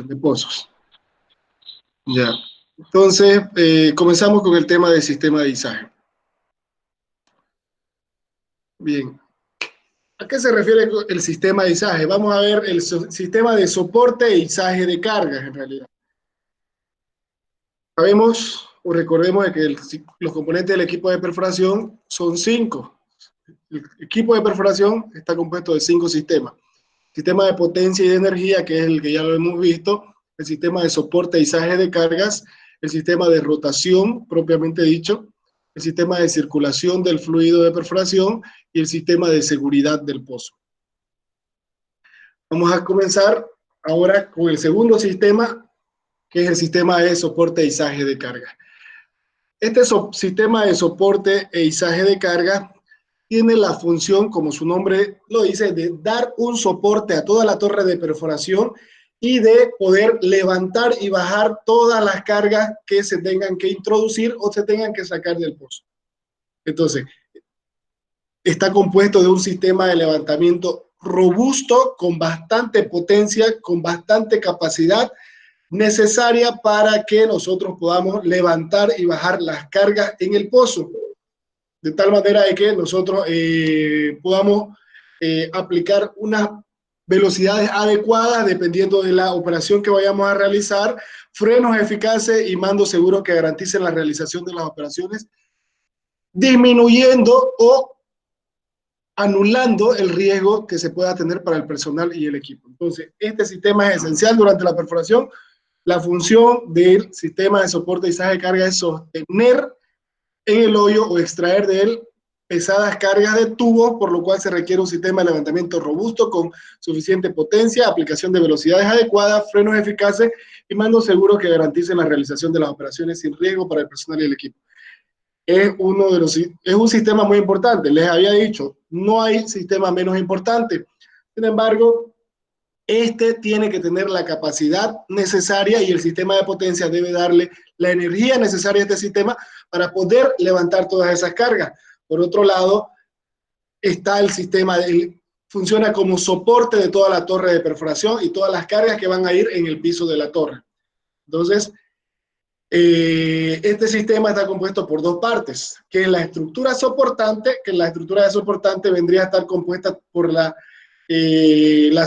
de pozos. Ya. Entonces, comenzamos con el tema del sistema de izaje. Bien. ¿A qué se refiere el sistema de izaje? Vamos a ver el sistema de soporte e izaje de cargas, en realidad. Sabemos o recordemos de que los componentes del equipo de perforación son 5. El equipo de perforación está compuesto de 5 sistemas. Sistema de potencia y de energía, que es el que ya lo hemos visto, el sistema de soporte e izaje de cargas, el sistema de rotación, propiamente dicho, el sistema de circulación del fluido de perforación y el sistema de seguridad del pozo. Vamos a comenzar ahora con el segundo sistema, que es el sistema de soporte e izaje de carga. Este sistema de soporte e izaje de carga tiene la función, como su nombre lo dice, de dar un soporte a toda la torre de perforación y de poder levantar y bajar todas las cargas que se tengan que introducir o se tengan que sacar del pozo. Entonces, está compuesto de un sistema de levantamiento robusto, con bastante potencia, con bastante capacidad necesaria para que nosotros podamos levantar y bajar las cargas en el pozo, de tal manera de que nosotros podamos aplicar unas velocidades adecuadas dependiendo de la operación que vayamos a realizar, frenos eficaces y mandos seguros que garanticen la realización de las operaciones, disminuyendo o anulando el riesgo que se pueda tener para el personal y el equipo. Entonces, este sistema es esencial durante la perforación. La función del sistema de soporte y izaje de carga es sostener en el hoyo o extraer de él pesadas cargas de tubo, por lo cual se requiere un sistema de levantamiento robusto con suficiente potencia, aplicación de velocidades adecuadas, frenos eficaces y mandos seguros que garanticen la realización de las operaciones sin riesgo para el personal y el equipo. Es un sistema muy importante. Les había dicho, no hay sistema menos importante. Sin embargo, este tiene que tener la capacidad necesaria y el sistema de potencia debe darle la energía necesaria a este sistema para poder levantar todas esas cargas. Por otro lado, está el sistema, funciona como soporte de toda la torre de perforación y todas las cargas que van a ir en el piso de la torre. Entonces, este sistema está compuesto por dos partes, que es la estructura soportante, que la estructura de soportante vendría a estar compuesta por la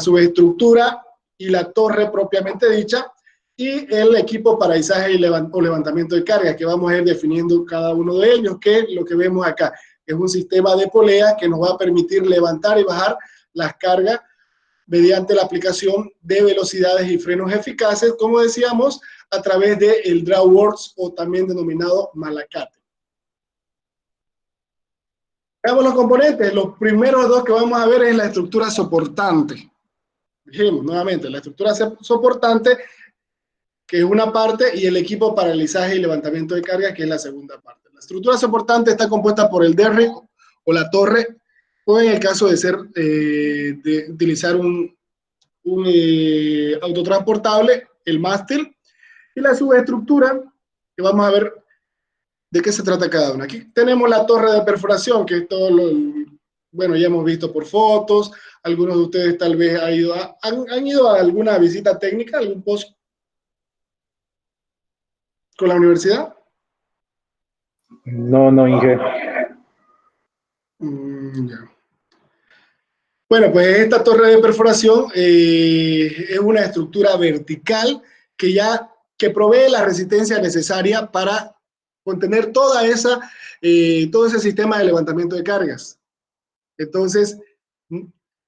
subestructura y la torre propiamente dicha, y el equipo para izaje o levantamiento de carga, que vamos a ir definiendo cada uno de ellos, que es lo que vemos acá. Es un sistema de polea que nos va a permitir levantar y bajar las cargas mediante la aplicación de velocidades y frenos eficaces, como decíamos, a través del drawworks o también denominado malacate. Veamos los componentes. Los primeros dos que vamos a ver es la estructura soportante. Dijimos nuevamente, la estructura soportante, que es una parte, y el equipo para el izaje y levantamiento de carga, que es la segunda parte. La estructura soportante está compuesta por el derrick o la torre, o en el caso de utilizar un autotransportable, el mástil, y la subestructura, que vamos a ver de qué se trata cada una. Aquí tenemos la torre de perforación, que es todo bueno, ya hemos visto por fotos. Algunos de ustedes tal vez han ido a alguna visita técnica, algún post con la universidad. No, Inge. Ya. Bueno, pues esta torre de perforación es una estructura vertical que provee la resistencia necesaria para contener todo ese sistema de levantamiento de cargas. Entonces,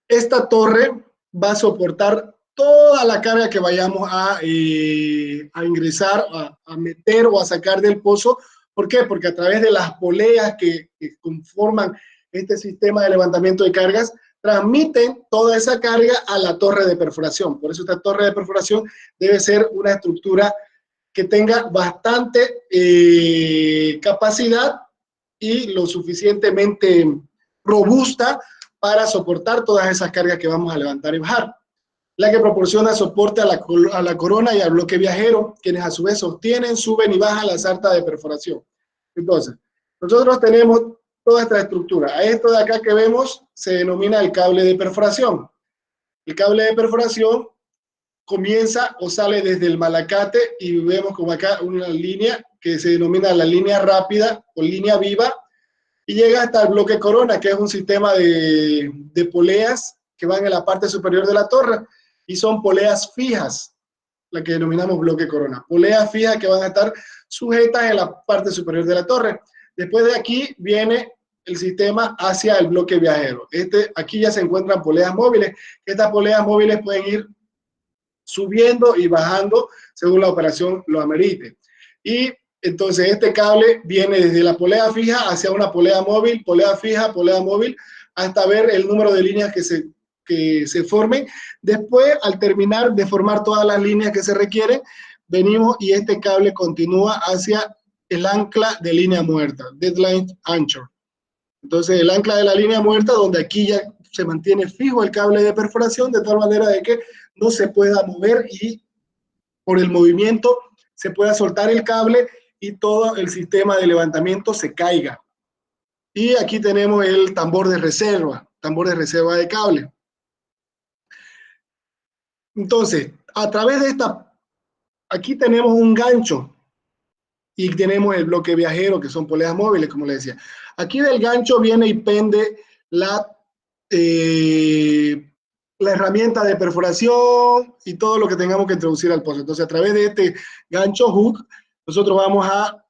esta torre va a soportar toda la carga que vayamos a ingresar, a meter o a sacar del pozo. ¿Por qué? Porque a través de las poleas que conforman este sistema de levantamiento de cargas, transmiten toda esa carga a la torre de perforación. Por eso esta torre de perforación debe ser una estructura que tenga bastante capacidad y lo suficientemente robusta para soportar todas esas cargas que vamos a levantar y bajar. La que proporciona soporte a la corona y al bloque viajero, quienes a su vez sostienen, suben y bajan la sarta de perforación. Entonces, nosotros tenemos toda esta estructura. A esto de acá que vemos se denomina el cable de perforación. El cable de perforación comienza o sale desde el malacate y vemos como acá una línea que se denomina la línea rápida o línea viva y llega hasta el bloque corona, que es un sistema de poleas que van en la parte superior de la torre y son poleas fijas, la que denominamos bloque corona. Poleas fijas que van a estar sujetas en la parte superior de la torre. Después de aquí viene el sistema hacia el bloque viajero. Aquí ya se encuentran poleas móviles. Estas poleas móviles pueden ir subiendo y bajando según la operación lo amerite. Y entonces este cable viene desde la polea fija hacia una polea móvil, polea fija, polea móvil, hasta ver el número de líneas que se formen. Después, al terminar de formar todas las líneas que se requieren, venimos y este cable continúa hacia el ancla de línea muerta, deadline anchor. Entonces el ancla de la línea muerta, donde aquí ya se mantiene fijo el cable de perforación de tal manera de que no se pueda mover y por el movimiento se pueda soltar el cable y todo el sistema de levantamiento se caiga. Y aquí tenemos el tambor de reserva de cable. Entonces, a través de aquí tenemos un gancho y tenemos el bloque viajero, que son poleas móviles, como les decía. Aquí del gancho viene y pende la herramienta de perforación y todo lo que tengamos que introducir al pozo. Entonces, a través de este gancho hook, nosotros vamos a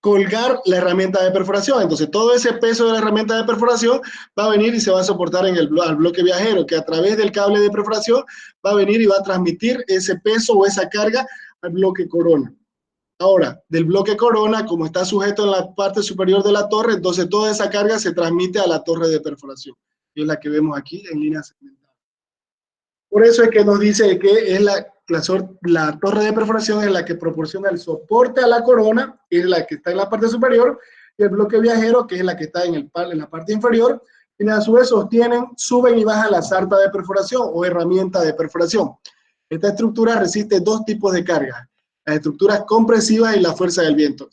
colgar la herramienta de perforación. Entonces, todo ese peso de la herramienta de perforación va a venir y se va a soportar en al bloque viajero, que a través del cable de perforación va a venir y va a transmitir ese peso o esa carga al bloque corona. Ahora, del bloque corona, como está sujeto en la parte superior de la torre, entonces toda esa carga se transmite a la torre de perforación, que es la que vemos aquí en línea segmentada. Por eso es que nos dice que es la torre de perforación es la que proporciona el soporte a la corona, que es la que está en la parte superior, y el bloque viajero, que es la que está en la parte inferior, y a su vez suben y bajan la sarta de perforación o herramienta de perforación. Esta estructura resiste dos tipos de cargas, las estructuras compresivas y la fuerza del viento.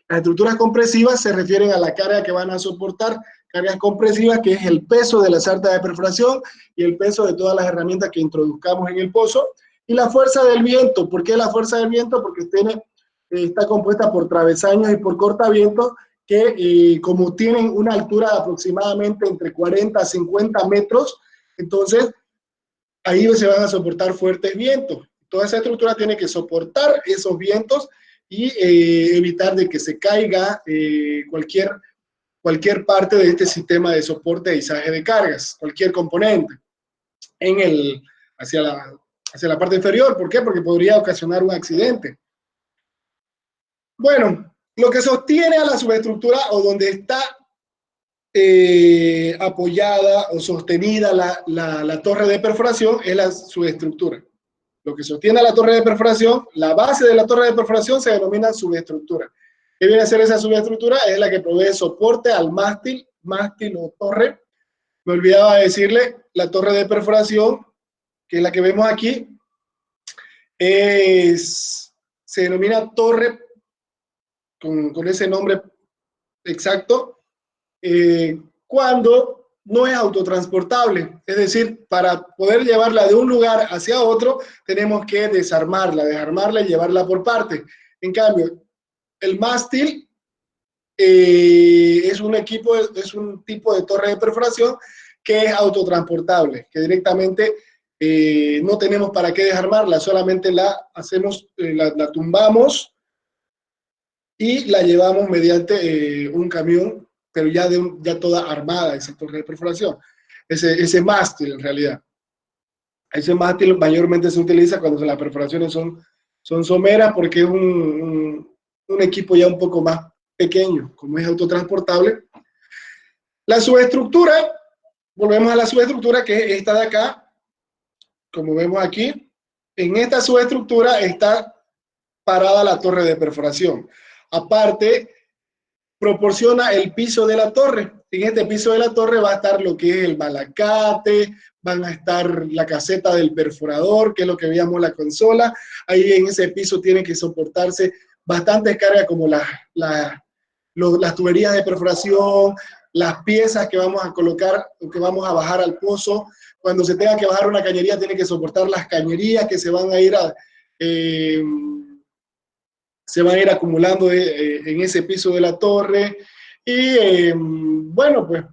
Las estructuras compresivas se refieren a la carga que van a soportar, cargas compresivas, que es el peso de la sarta de perforación y el peso de todas las herramientas que introduzcamos en el pozo. Y la fuerza del viento, ¿por qué la fuerza del viento? Porque está compuesta por travesaños y por cortavientos que como tienen una altura de aproximadamente entre 40 a 50 metros, entonces ahí se van a soportar fuertes vientos. Toda esa estructura tiene que soportar esos vientos y evitar de que se caiga cualquier parte de este sistema de soporte de izaje de cargas, cualquier componente hacia la parte inferior. ¿Por qué? Porque podría ocasionar un accidente. Bueno, lo que sostiene a la subestructura o donde está apoyada o sostenida la torre de perforación es la subestructura. Lo que sostiene a la torre de perforación, la base de la torre de perforación se denomina subestructura. ¿Qué viene a ser esa subestructura? Es la que provee soporte al mástil o torre. Me olvidaba decirle, la torre de perforación, que es la que vemos aquí, se denomina torre con ese nombre exacto, cuando no es autotransportable. Es decir, para poder llevarla de un lugar hacia otro, tenemos que desarmarla y llevarla por partes. En cambio, el mástil es un tipo de torre de perforación que es autotransportable, que directamente no tenemos para qué desarmarla, solamente la tumbamos y la llevamos mediante un camión, pero ya toda armada, esa torre de perforación, ese mástil en realidad. Ese mástil mayormente se utiliza cuando las perforaciones son someras, porque es un equipo ya un poco más pequeño, como es autotransportable. La subestructura, volvemos a la subestructura, que es esta de acá, como vemos aquí. En esta subestructura está parada la torre de perforación. Aparte, proporciona el piso de la torre. En este piso de la torre va a estar lo que es el malacate, van a estar la caseta del perforador, que es lo que veíamos la consola. Ahí en ese piso tiene que soportarse bastantes cargas como las tuberías de perforación, las piezas que vamos a colocar, que vamos a bajar al pozo. Cuando se tenga que bajar una cañería, tiene que soportar las cañerías que se van a ir acumulando en ese piso de la torre. Y bueno, pues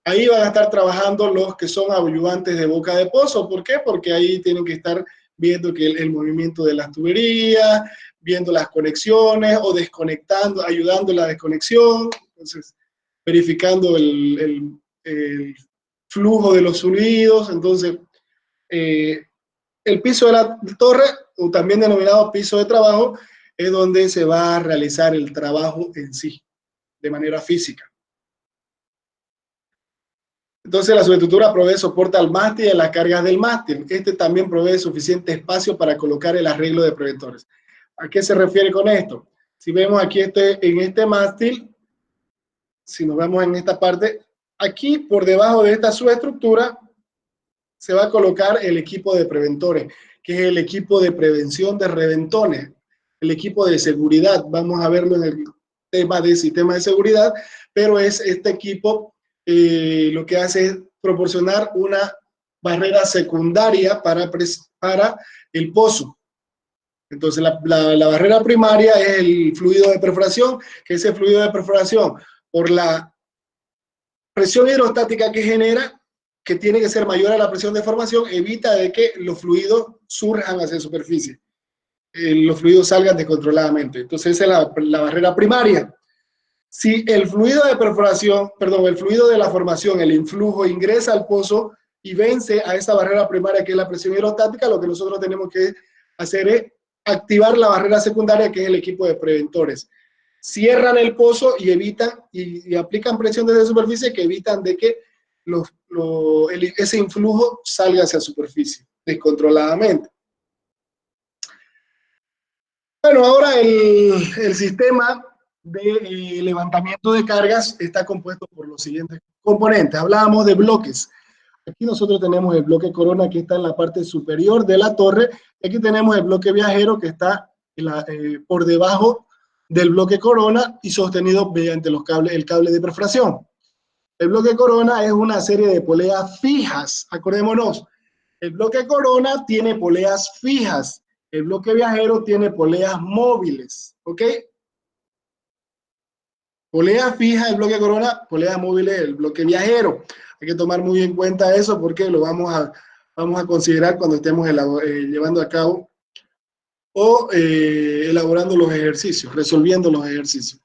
ahí van a estar trabajando los que son ayudantes de boca de pozo. ¿Por qué? Porque ahí tienen que estar viendo que el movimiento de las tuberías, viendo las conexiones o desconectando, ayudando en la desconexión. Entonces, verificando el flujo de los fluidos. Entonces, el piso de la torre, o también denominado piso de trabajo, es donde se va a realizar el trabajo en sí, de manera física. Entonces, la subestructura provee soporte al mástil y a las cargas del mástil. Este también provee suficiente espacio para colocar el arreglo de preventores. ¿A qué se refiere con esto? Si vemos aquí en este mástil, si nos vemos en esta parte, aquí por debajo de esta subestructura se va a colocar el equipo de preventores, que es el equipo de prevención de reventones, el equipo de seguridad. Vamos a verlo en el tema de sistema de seguridad, pero es este equipo lo que hace es proporcionar una barrera secundaria para el pozo. Entonces, la barrera primaria es el fluido de perforación, que ese fluido de perforación, por la presión hidrostática que genera, que tiene que ser mayor a la presión de formación, evita de que los fluidos surjan hacia la superficie, los fluidos salgan descontroladamente. Entonces, esa es la barrera primaria. Si el fluido de perforación, perdón, el fluido de la formación, el influjo, ingresa al pozo y vence a esa barrera primaria que es la presión hidrostática, lo que nosotros tenemos que hacer es activar la barrera secundaria, que es el equipo de preventores. Cierran el pozo y evitan y aplican presión desde la superficie que evitan de que ese influjo salga hacia la superficie descontroladamente. Bueno, ahora el sistema de levantamiento de cargas está compuesto por los siguientes componentes. Hablábamos de bloques. Aquí nosotros tenemos el bloque corona, que está en la parte superior de la torre. Aquí tenemos el bloque viajero, que está por debajo del bloque corona y sostenido mediante el cable de perforación. El bloque corona es una serie de poleas fijas. Acordémonos, el bloque corona tiene poleas fijas. El bloque viajero tiene poleas móviles. ¿Ok? Polea fija el bloque corona, polea móvil el bloque viajero. Hay que tomar muy en cuenta eso porque lo vamos a considerar cuando estemos llevando a cabo o elaborando los ejercicios, resolviendo los ejercicios.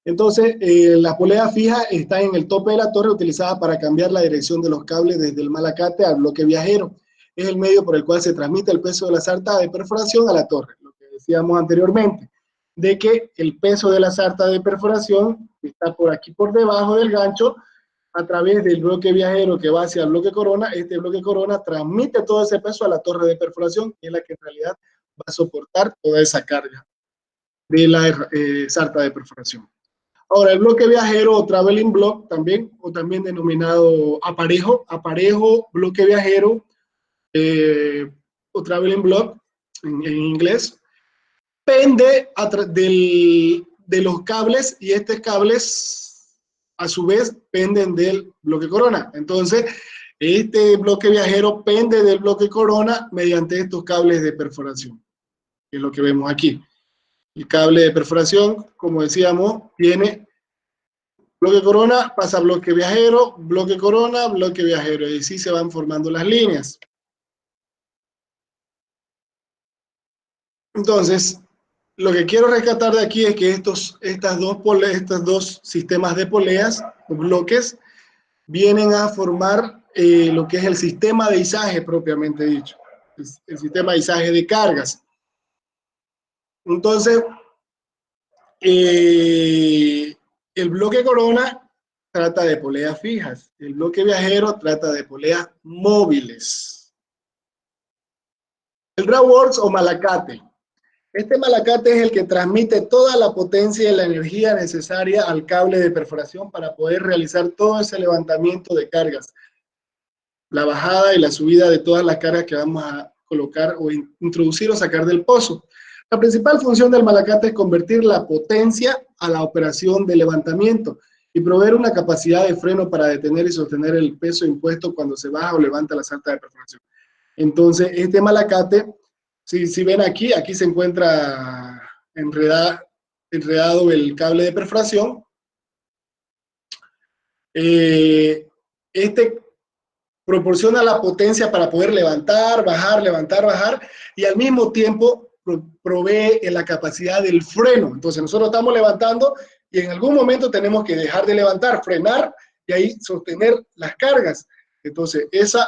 Entonces, la polea fija está en el tope de la torre, utilizada para cambiar la dirección de los cables desde el malacate al bloque viajero. Es el medio por el cual se transmite el peso de la sarta de perforación a la torre, lo que decíamos anteriormente, de que el peso de la sarta de perforación está por aquí por debajo del gancho, a través del bloque viajero que va hacia el bloque corona. Este bloque corona transmite todo ese peso a la torre de perforación, que es la que en realidad va a soportar toda esa carga de la sarta de perforación. Ahora, el bloque viajero o traveling block también, o también denominado aparejo, bloque viajero o traveling block en inglés, pende de los cables, y estos cables a su vez penden del bloque corona. Entonces, este bloque viajero pende del bloque corona mediante estos cables de perforación, que es lo que vemos aquí. El cable de perforación, como decíamos, tiene bloque corona, pasa bloque viajero, bloque corona, bloque viajero, y así se van formando las líneas. Entonces, lo que quiero rescatar de aquí es que estos dos sistemas de poleas o bloques vienen a formar lo que es el sistema de izaje propiamente dicho, el sistema de izaje de cargas. Entonces, el bloque corona trata de poleas fijas, el bloque viajero trata de poleas móviles. El drawworks o malacate. Este malacate es el que transmite toda la potencia y la energía necesaria al cable de perforación para poder realizar todo ese levantamiento de cargas, la bajada y la subida de todas las cargas que vamos a colocar o introducir o sacar del pozo. La principal función del malacate es convertir la potencia a la operación de levantamiento. y proveer una capacidad de freno para detener y sostener el peso impuesto cuando se baja o levanta la sarta de perforación. Entonces, este malacate, si ven aquí, aquí se encuentra enredado el cable de perforación. Este proporciona la potencia para poder levantar, bajar, y al mismo tiempo provee la capacidad del freno. Entonces nosotros estamos levantando y en algún momento tenemos que dejar de levantar, frenar y ahí sostener las cargas. Entonces esa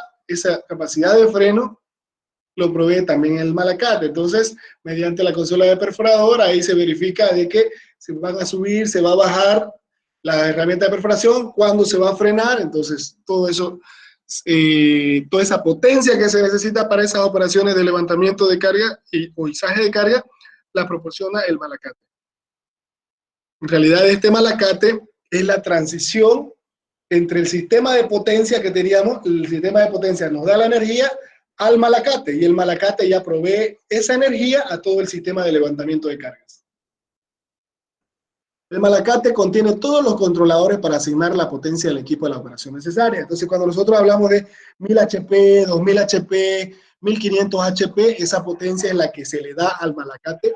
capacidad de freno lo provee también el malacate. Entonces, mediante la consola de perforador, ahí se verifica de que se van a subir, se va a bajar la herramienta de perforación, cuando se va a frenar. Entonces, todo eso, toda esa potencia que se necesita para esas operaciones de levantamiento de carga o izaje de carga, la proporciona el malacate. En realidad, este malacate es la transición entre el sistema de potencia que teníamos. El sistema de potencia nos da la energía al malacate, y el malacate ya provee esa energía a todo el sistema de levantamiento de cargas. El malacate contiene todos los controladores para asignar la potencia del equipo a la operación necesaria. Entonces, cuando nosotros hablamos de 1000 HP, 2000 HP, 1500 HP, esa potencia es la que se le da al malacate,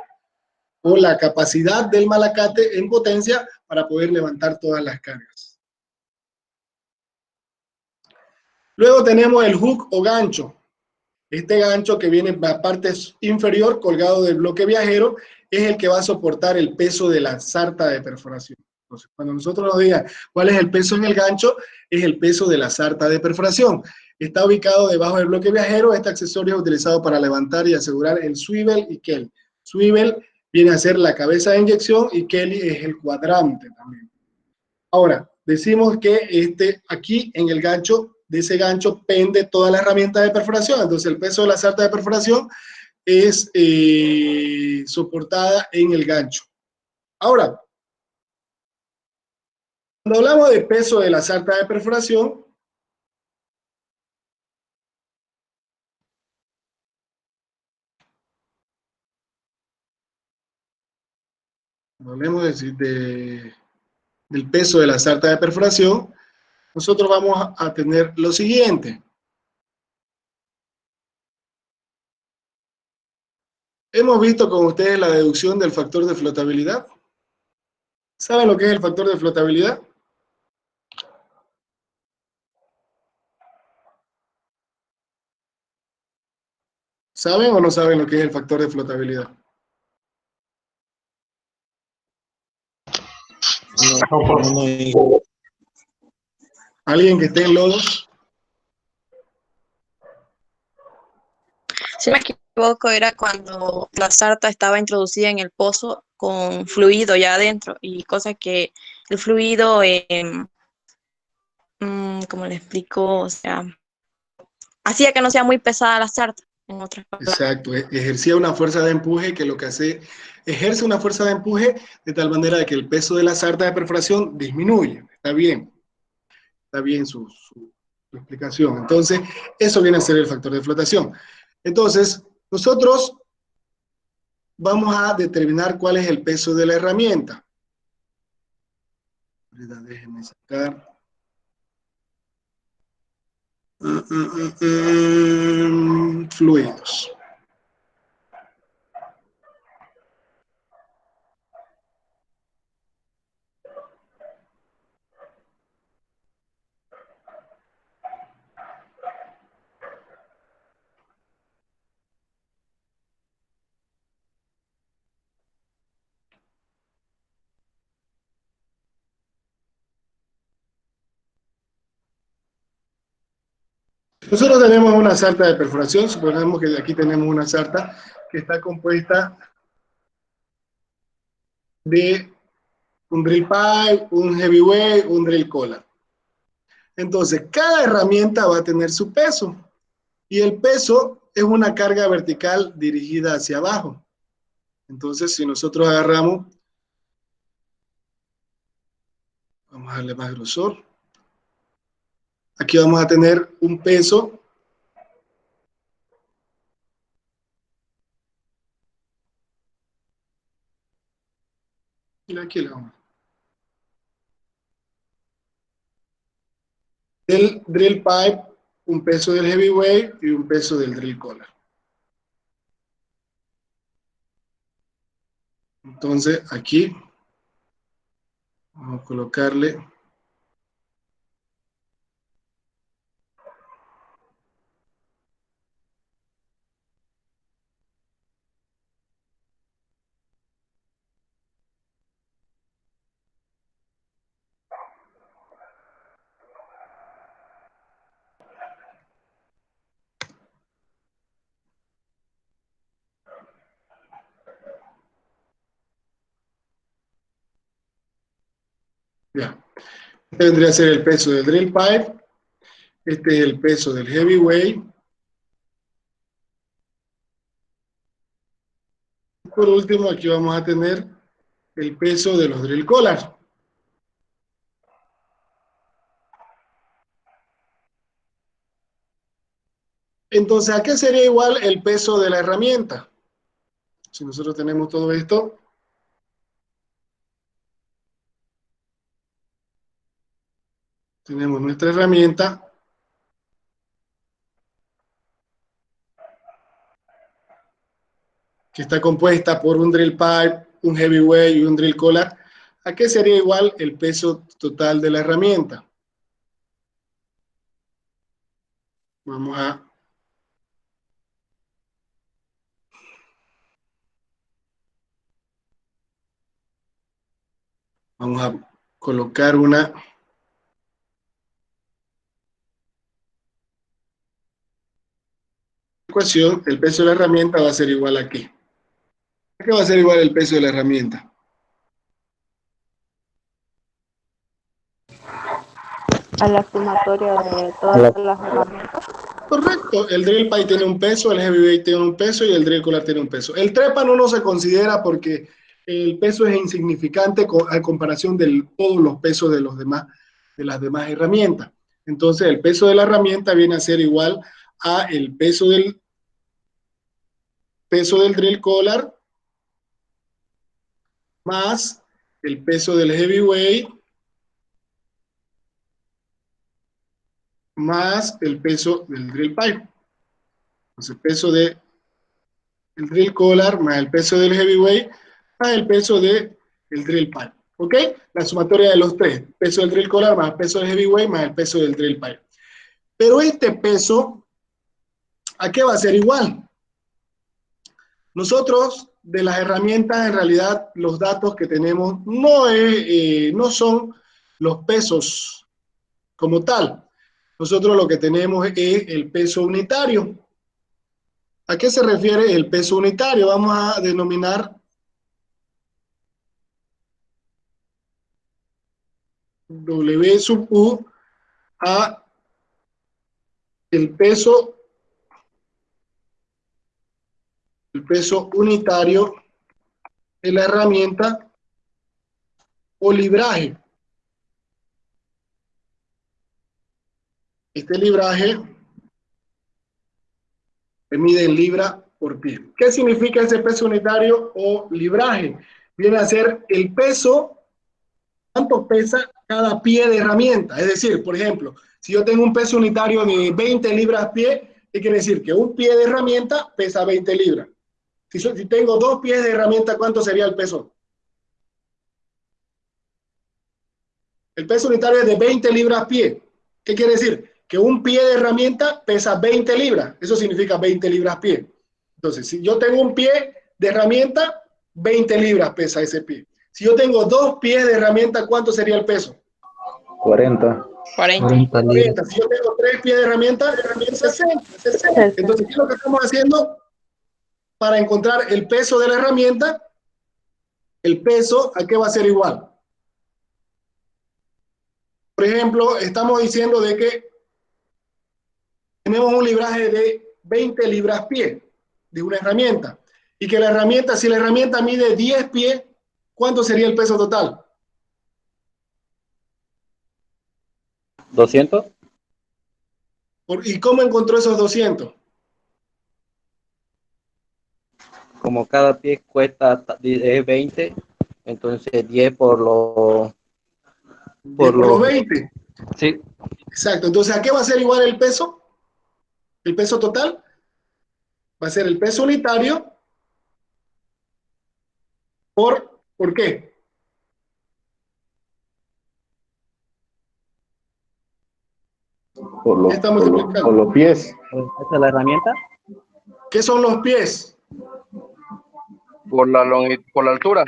o la capacidad del malacate en potencia para poder levantar todas las cargas. Luego tenemos el hook o gancho. Este gancho que viene en la parte inferior, colgado del bloque viajero, es el que va a soportar el peso de la sarta de perforación. Entonces, cuando nosotros nos digan cuál es el peso en el gancho, es el peso de la sarta de perforación. Está ubicado debajo del bloque viajero. Este accesorio es utilizado para levantar y asegurar el swivel y kelly. Swivel viene a ser la cabeza de inyección y kelly es el cuadrante también. Ahora, decimos que aquí en el gancho, de ese gancho pende toda la herramienta de perforación. Entonces el peso de la sarta de perforación es soportada en el gancho. Ahora, cuando hablamos de peso de la sarta de perforación, cuando hablemos del peso de la sarta de perforación, nosotros vamos a tener lo siguiente. Hemos visto con ustedes la deducción del factor de flotabilidad. ¿Saben lo que es el factor de flotabilidad? ¿Saben o no saben lo que es el factor de flotabilidad? ¿Alguien que esté en lodos? Si no me equivoco, era cuando la sarta estaba introducida en el pozo con fluido ya adentro, y cosa que el fluido, ¿cómo le explico? O sea, hacía que no sea muy pesada la sarta, en otras palabras. Exacto, ejercía una fuerza de empuje que lo que hace, ejerce una fuerza de empuje de tal manera de que el peso de la sarta de perforación disminuye. Está bien su explicación. Entonces, eso viene a ser el factor de flotación. Entonces, nosotros vamos a determinar cuál es el peso de la herramienta. Déjenme sacar. Fluidos. Nosotros tenemos una sarta de perforación. Suponemos que aquí tenemos una sarta que está compuesta de un drill pipe, un heavyweight, un drill collar. Entonces, cada herramienta va a tener su peso, y el peso es una carga vertical dirigida hacia abajo. Entonces, si nosotros agarramos, vamos a darle más grosor, aquí vamos a tener un peso y aquí le vamos. del drill pipe, un peso del heavyweight y un peso del drill collar. Entonces aquí vamos a colocarle ya. Este vendría a ser el peso del drill pipe. Este es el peso del heavyweight. Por último, aquí vamos a tener el peso de los drill collars. Entonces, ¿a qué sería igual el peso de la herramienta? Si nosotros tenemos todo esto, tenemos nuestra herramienta, que está compuesta por un drill pipe, un heavyweight y un drill collar. ¿A qué sería igual el peso total de la herramienta? Vamos a colocar una ecuación. El peso de la herramienta va a ser igual a ¿qué? ¿A qué va a ser igual el peso de la herramienta? A la sumatoria de todas las herramientas. Correcto, el drill pipe tiene un peso, el heavyweight tiene un peso y el drill collar tiene un peso. El trépano no se considera porque el peso es insignificante a comparación de todos los pesos de las demás herramientas. Entonces, el peso de la herramienta viene a ser igual a el peso del drill collar más el peso del heavyweight más el peso del drill pipe. Entonces, el peso del drill collar más el peso del heavyweight más el peso del drill pipe. ¿Ok? La sumatoria de los tres. Peso del drill collar más el peso del heavyweight más el peso del drill pipe. Pero este peso, ¿a qué va a ser igual? Nosotros, de las herramientas, en realidad, los datos que tenemos no son los pesos como tal. Nosotros lo que tenemos es el peso unitario. ¿A qué se refiere el peso unitario? Vamos a denominar W sub U a el peso unitario de la herramienta o libraje. Este libraje se mide en libra por pie. ¿Qué significa ese peso unitario o libraje? Viene a ser el peso, cuánto pesa cada pie de herramienta. Es decir, por ejemplo, si yo tengo un peso unitario de 20 libras pie, ¿qué quiere decir? Que un pie de herramienta pesa 20 libras. Si tengo dos pies de herramienta, ¿cuánto sería el peso? El peso unitario es de 20 libras pie. ¿Qué quiere decir? Que un pie de herramienta pesa 20 libras. Eso significa 20 libras pie. Entonces, si yo tengo un pie de herramienta, 20 libras pesa ese pie. Si yo tengo dos pies de herramienta, ¿cuánto sería el peso? 40. 40. Si yo tengo tres pies de herramienta, 60. Entonces, ¿qué es lo que estamos haciendo? Para encontrar el peso de la herramienta, el peso, ¿a qué va a ser igual? Por ejemplo, estamos diciendo de que tenemos un libraje de 20 libras pie de una herramienta y que la herramienta, si la herramienta mide 10 pies, ¿cuánto sería el peso total? 200. ¿Y cómo encontró esos 200? Como cada pie cuesta 20, entonces 10 por los 20. Sí, Exacto. Entonces, ¿a qué va a ser igual el peso? El peso total va a ser el peso unitario ¿por qué? ¿Qué está por multiplicando? los pies. ¿Esa es la herramienta? ¿Qué son los pies? Por la altura.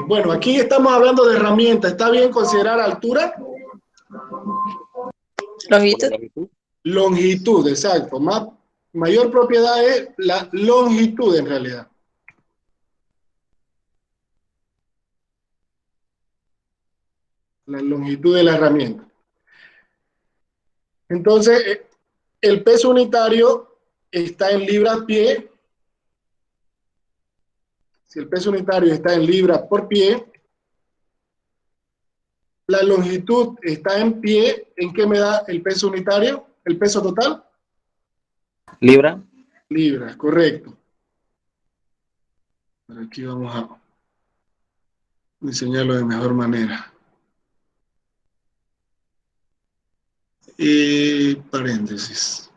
Bueno, aquí estamos hablando de herramienta. ¿Está bien considerar altura? Por la Longitud. longitud. Longitud, exacto. Mayor propiedad es la longitud en realidad. La longitud de la herramienta. Entonces, el peso unitario está en libras-pie. Si el peso unitario está en libras por pie, la longitud está en pie. ¿En qué me da el peso unitario? ¿El peso total? Libra. Libras, correcto. Pero aquí vamos a diseñarlo de mejor manera. Paréntesis.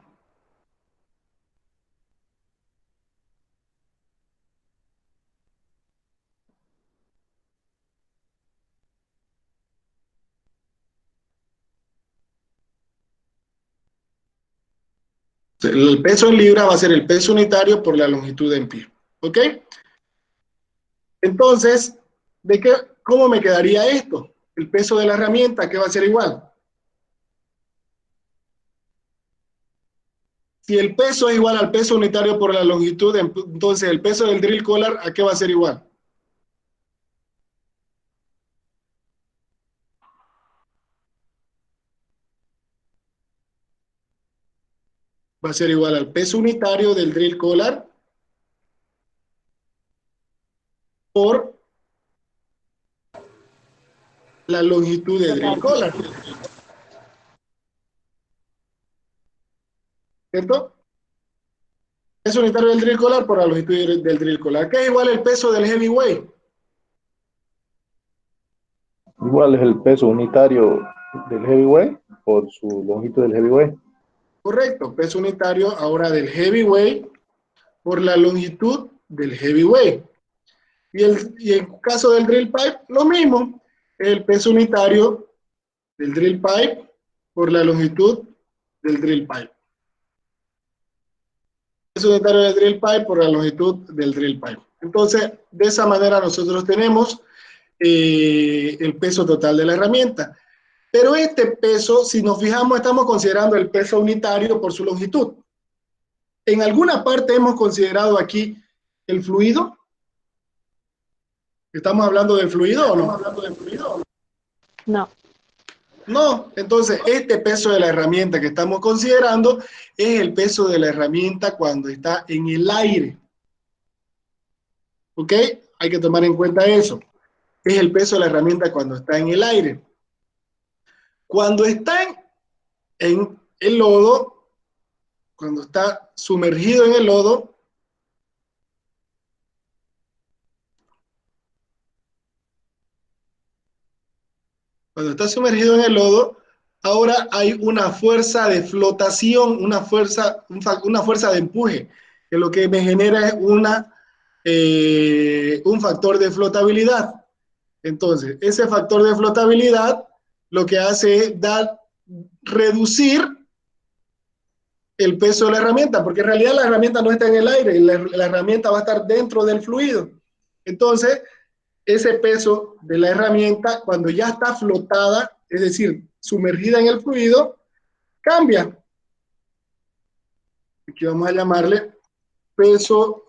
El peso en libra va a ser el peso unitario por la longitud en pie. ¿Ok? Entonces, ¿cómo me quedaría esto? El peso de la herramienta, ¿qué va a ser igual? Si el peso es igual al peso unitario por la longitud, entonces el peso del drill collar, ¿a qué va a ser igual? Va a ser igual al peso unitario del drill collar por la longitud del drill collar. ¿Cierto? Peso unitario del drill collar por la longitud del drill collar. ¿Qué es igual el peso del heavyweight? Igual es el peso unitario del heavyweight por su longitud del heavyweight. Correcto, peso unitario ahora del heavyweight por la longitud del heavyweight. Y el caso del drill pipe, lo mismo, el peso unitario del drill pipe por la longitud del drill pipe. Peso unitario del drill pipe por la longitud del drill pipe. Entonces, de esa manera nosotros tenemos el peso total de la herramienta. Pero este peso, si nos fijamos, estamos considerando el peso unitario por su longitud. En alguna parte hemos considerado aquí el fluido. ¿Estamos hablando del fluido o no? No. No, entonces este peso de la herramienta que estamos considerando es el peso de la herramienta cuando está en el aire. ¿Ok? Hay que tomar en cuenta eso. Es el peso de la herramienta cuando está en el aire. Cuando está en el lodo, cuando está sumergido en el lodo, ahora hay una fuerza de flotación, una fuerza de empuje, que lo que me genera es un factor de flotabilidad. Entonces, ese factor de flotabilidad lo que hace es reducir el peso de la herramienta, porque en realidad la herramienta no está en el aire, la herramienta va a estar dentro del fluido. Entonces, ese peso de la herramienta, cuando ya está flotada, es decir, sumergida en el fluido, cambia. Aquí vamos a llamarle peso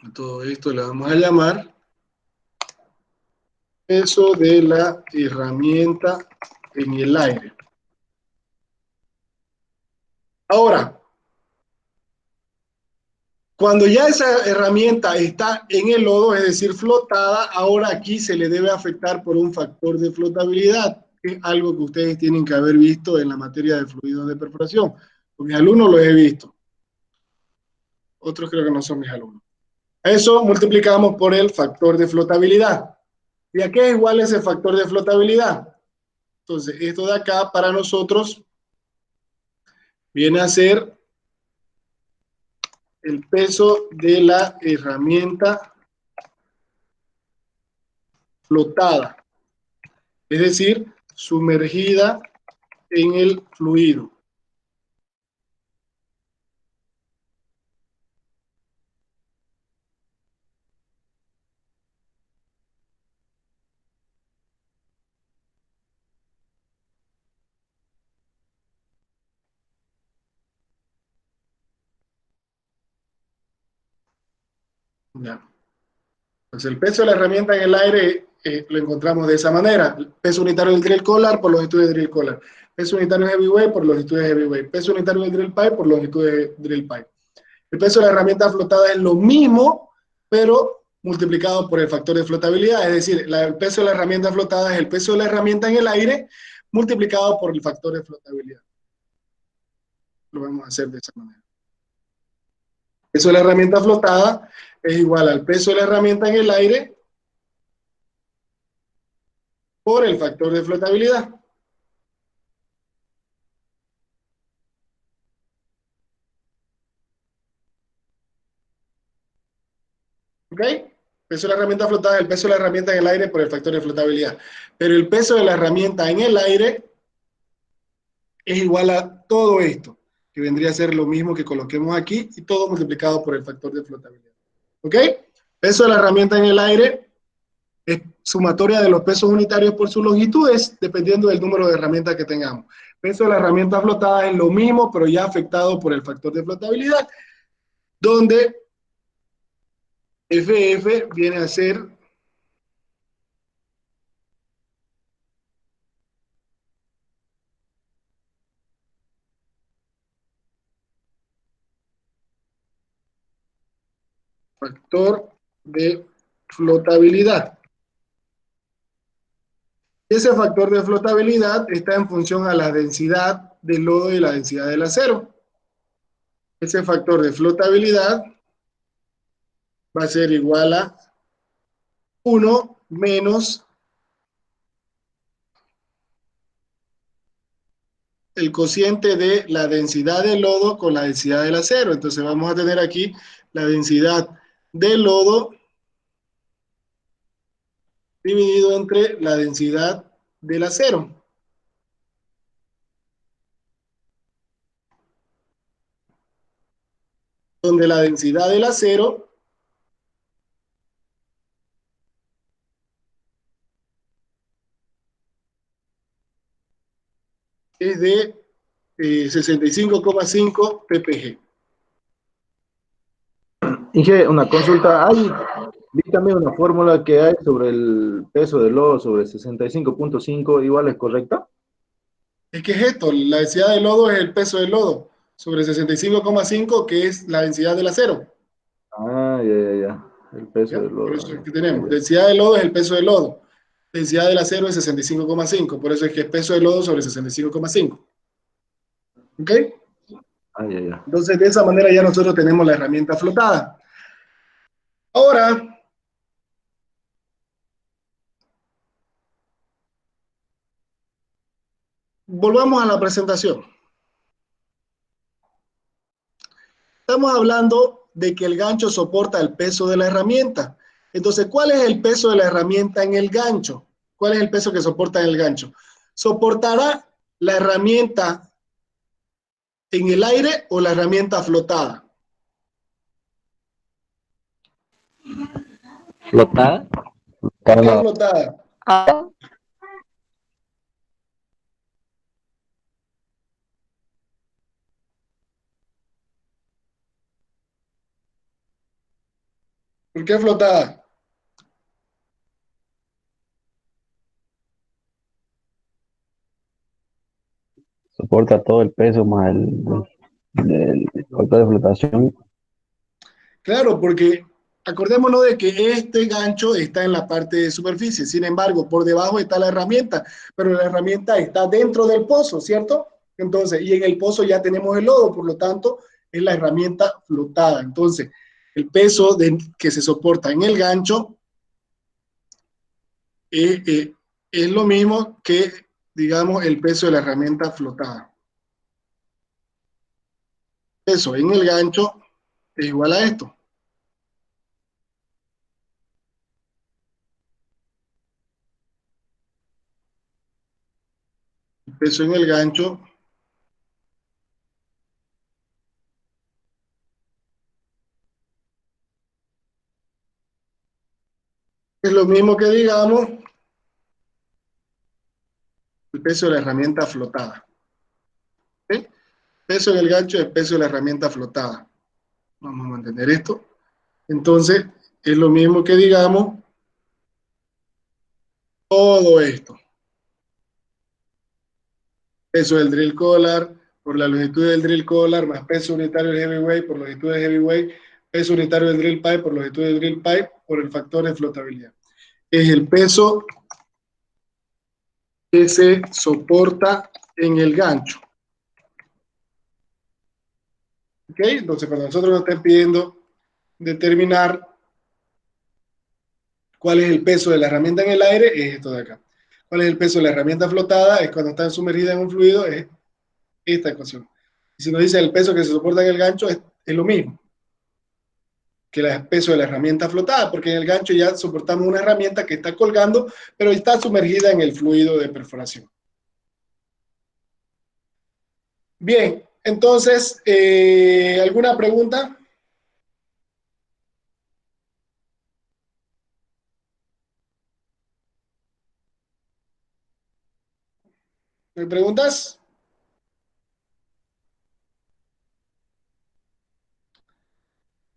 a todo esto le vamos a llamar peso de la herramienta en el aire. Ahora, cuando ya esa herramienta está en el lodo, es decir, flotada, ahora aquí se le debe afectar por un factor de flotabilidad, que es algo que ustedes tienen que haber visto en la materia de fluidos de perforación. Con mis alumnos los he visto. Otros creo que no son mis alumnos. A eso multiplicamos por el factor de flotabilidad. ¿Y a qué es igual ese factor de flotabilidad? Entonces, esto de acá para nosotros viene a ser el peso de la herramienta flotada, es decir, sumergida en el fluido. Ya. Entonces, el peso de la herramienta en el aire lo encontramos de esa manera. El peso unitario del drill collar por longitud de drill collar. Peso unitario de heavyweight por longitud de heavyweight. Peso unitario del drill pipe por longitud de drill pipe. El peso de la herramienta flotada es lo mismo, pero multiplicado por el factor de flotabilidad. Es decir, el peso de la herramienta flotada es el peso de la herramienta en el aire multiplicado por el factor de flotabilidad. Lo vamos a hacer de esa manera. El peso de la herramienta flotada es igual al peso de la herramienta en el aire por el factor de flotabilidad. ¿Ok? El peso de la herramienta flotada es el peso de la herramienta en el aire por el factor de flotabilidad. Pero el peso de la herramienta en el aire es igual a todo esto, que vendría a ser lo mismo que coloquemos aquí, y todo multiplicado por el factor de flotabilidad. ¿Ok? Peso de la herramienta en el aire es sumatoria de los pesos unitarios por sus longitudes, dependiendo del número de herramientas que tengamos. Peso de la herramienta flotada es lo mismo, pero ya afectado por el factor de flotabilidad, donde FF viene a ser factor de flotabilidad. Ese factor de flotabilidad está en función a la densidad del lodo y la densidad del acero. Ese factor de flotabilidad va a ser igual a 1 menos el cociente de la densidad del lodo con la densidad del acero. Entonces vamos a tener aquí la densidad del lodo dividido entre la densidad del acero. Donde la densidad del acero es de 65,5 ppg. Inge, una consulta. Vi también una fórmula que hay sobre el peso del lodo sobre 65,5, igual es correcta. Es que es esto, la densidad del lodo es el peso del lodo sobre 65,5, que es la densidad del acero. Ah, ya. El peso ¿Ya? del lodo. Por eso es que tenemos, densidad del lodo es el peso del lodo, densidad del acero es 65,5, por eso es que es peso del lodo sobre 65,5. ¿Ok? Ya. Entonces, de esa manera ya nosotros tenemos la herramienta flotada. Ahora, volvamos a la presentación. Estamos hablando de que el gancho soporta el peso de la herramienta. Entonces, ¿cuál es el peso de la herramienta en el gancho? ¿Cuál es el peso que soporta en el gancho? ¿Soportará la herramienta en el aire o la herramienta flotada? ¿Flotada? ¿Qué es flotada? ¿Por qué flotada? Soporta todo el peso más el factor de flotación. Claro, porque acordémonos de que este gancho está en la parte de superficie, sin embargo, por debajo está la herramienta, pero la herramienta está dentro del pozo, ¿cierto? Entonces, y en el pozo ya tenemos el lodo, por lo tanto, es la herramienta flotada. Entonces, El peso que se soporta en el gancho es lo mismo que, digamos, el peso de la herramienta flotada. El peso en el gancho es igual a esto. El peso en el gancho es lo mismo que, digamos, el peso de la herramienta flotada. ¿Sí? Peso en el gancho es peso de la herramienta flotada. Vamos a mantener esto. Entonces, es lo mismo que, digamos, todo esto. Peso del drill collar por la longitud del drill collar, más peso unitario del heavyweight por longitud del heavyweight, peso unitario del drill pipe por longitud del drill pipe por el factor de flotabilidad. Es el peso que se soporta en el gancho. ¿Ok? Entonces, cuando nosotros nos estén pidiendo determinar cuál es el peso de la herramienta en el aire, es esto de acá. ¿Cuál es el peso de la herramienta flotada? Es cuando está sumergida en un fluido, es esta ecuación. Y si nos dice el peso que se soporta en el gancho, es lo mismo que el peso de la herramienta flotada, porque en el gancho ya soportamos una herramienta que está colgando, pero está sumergida en el fluido de perforación. Bien, entonces, ¿alguna pregunta? ¿Me preguntas?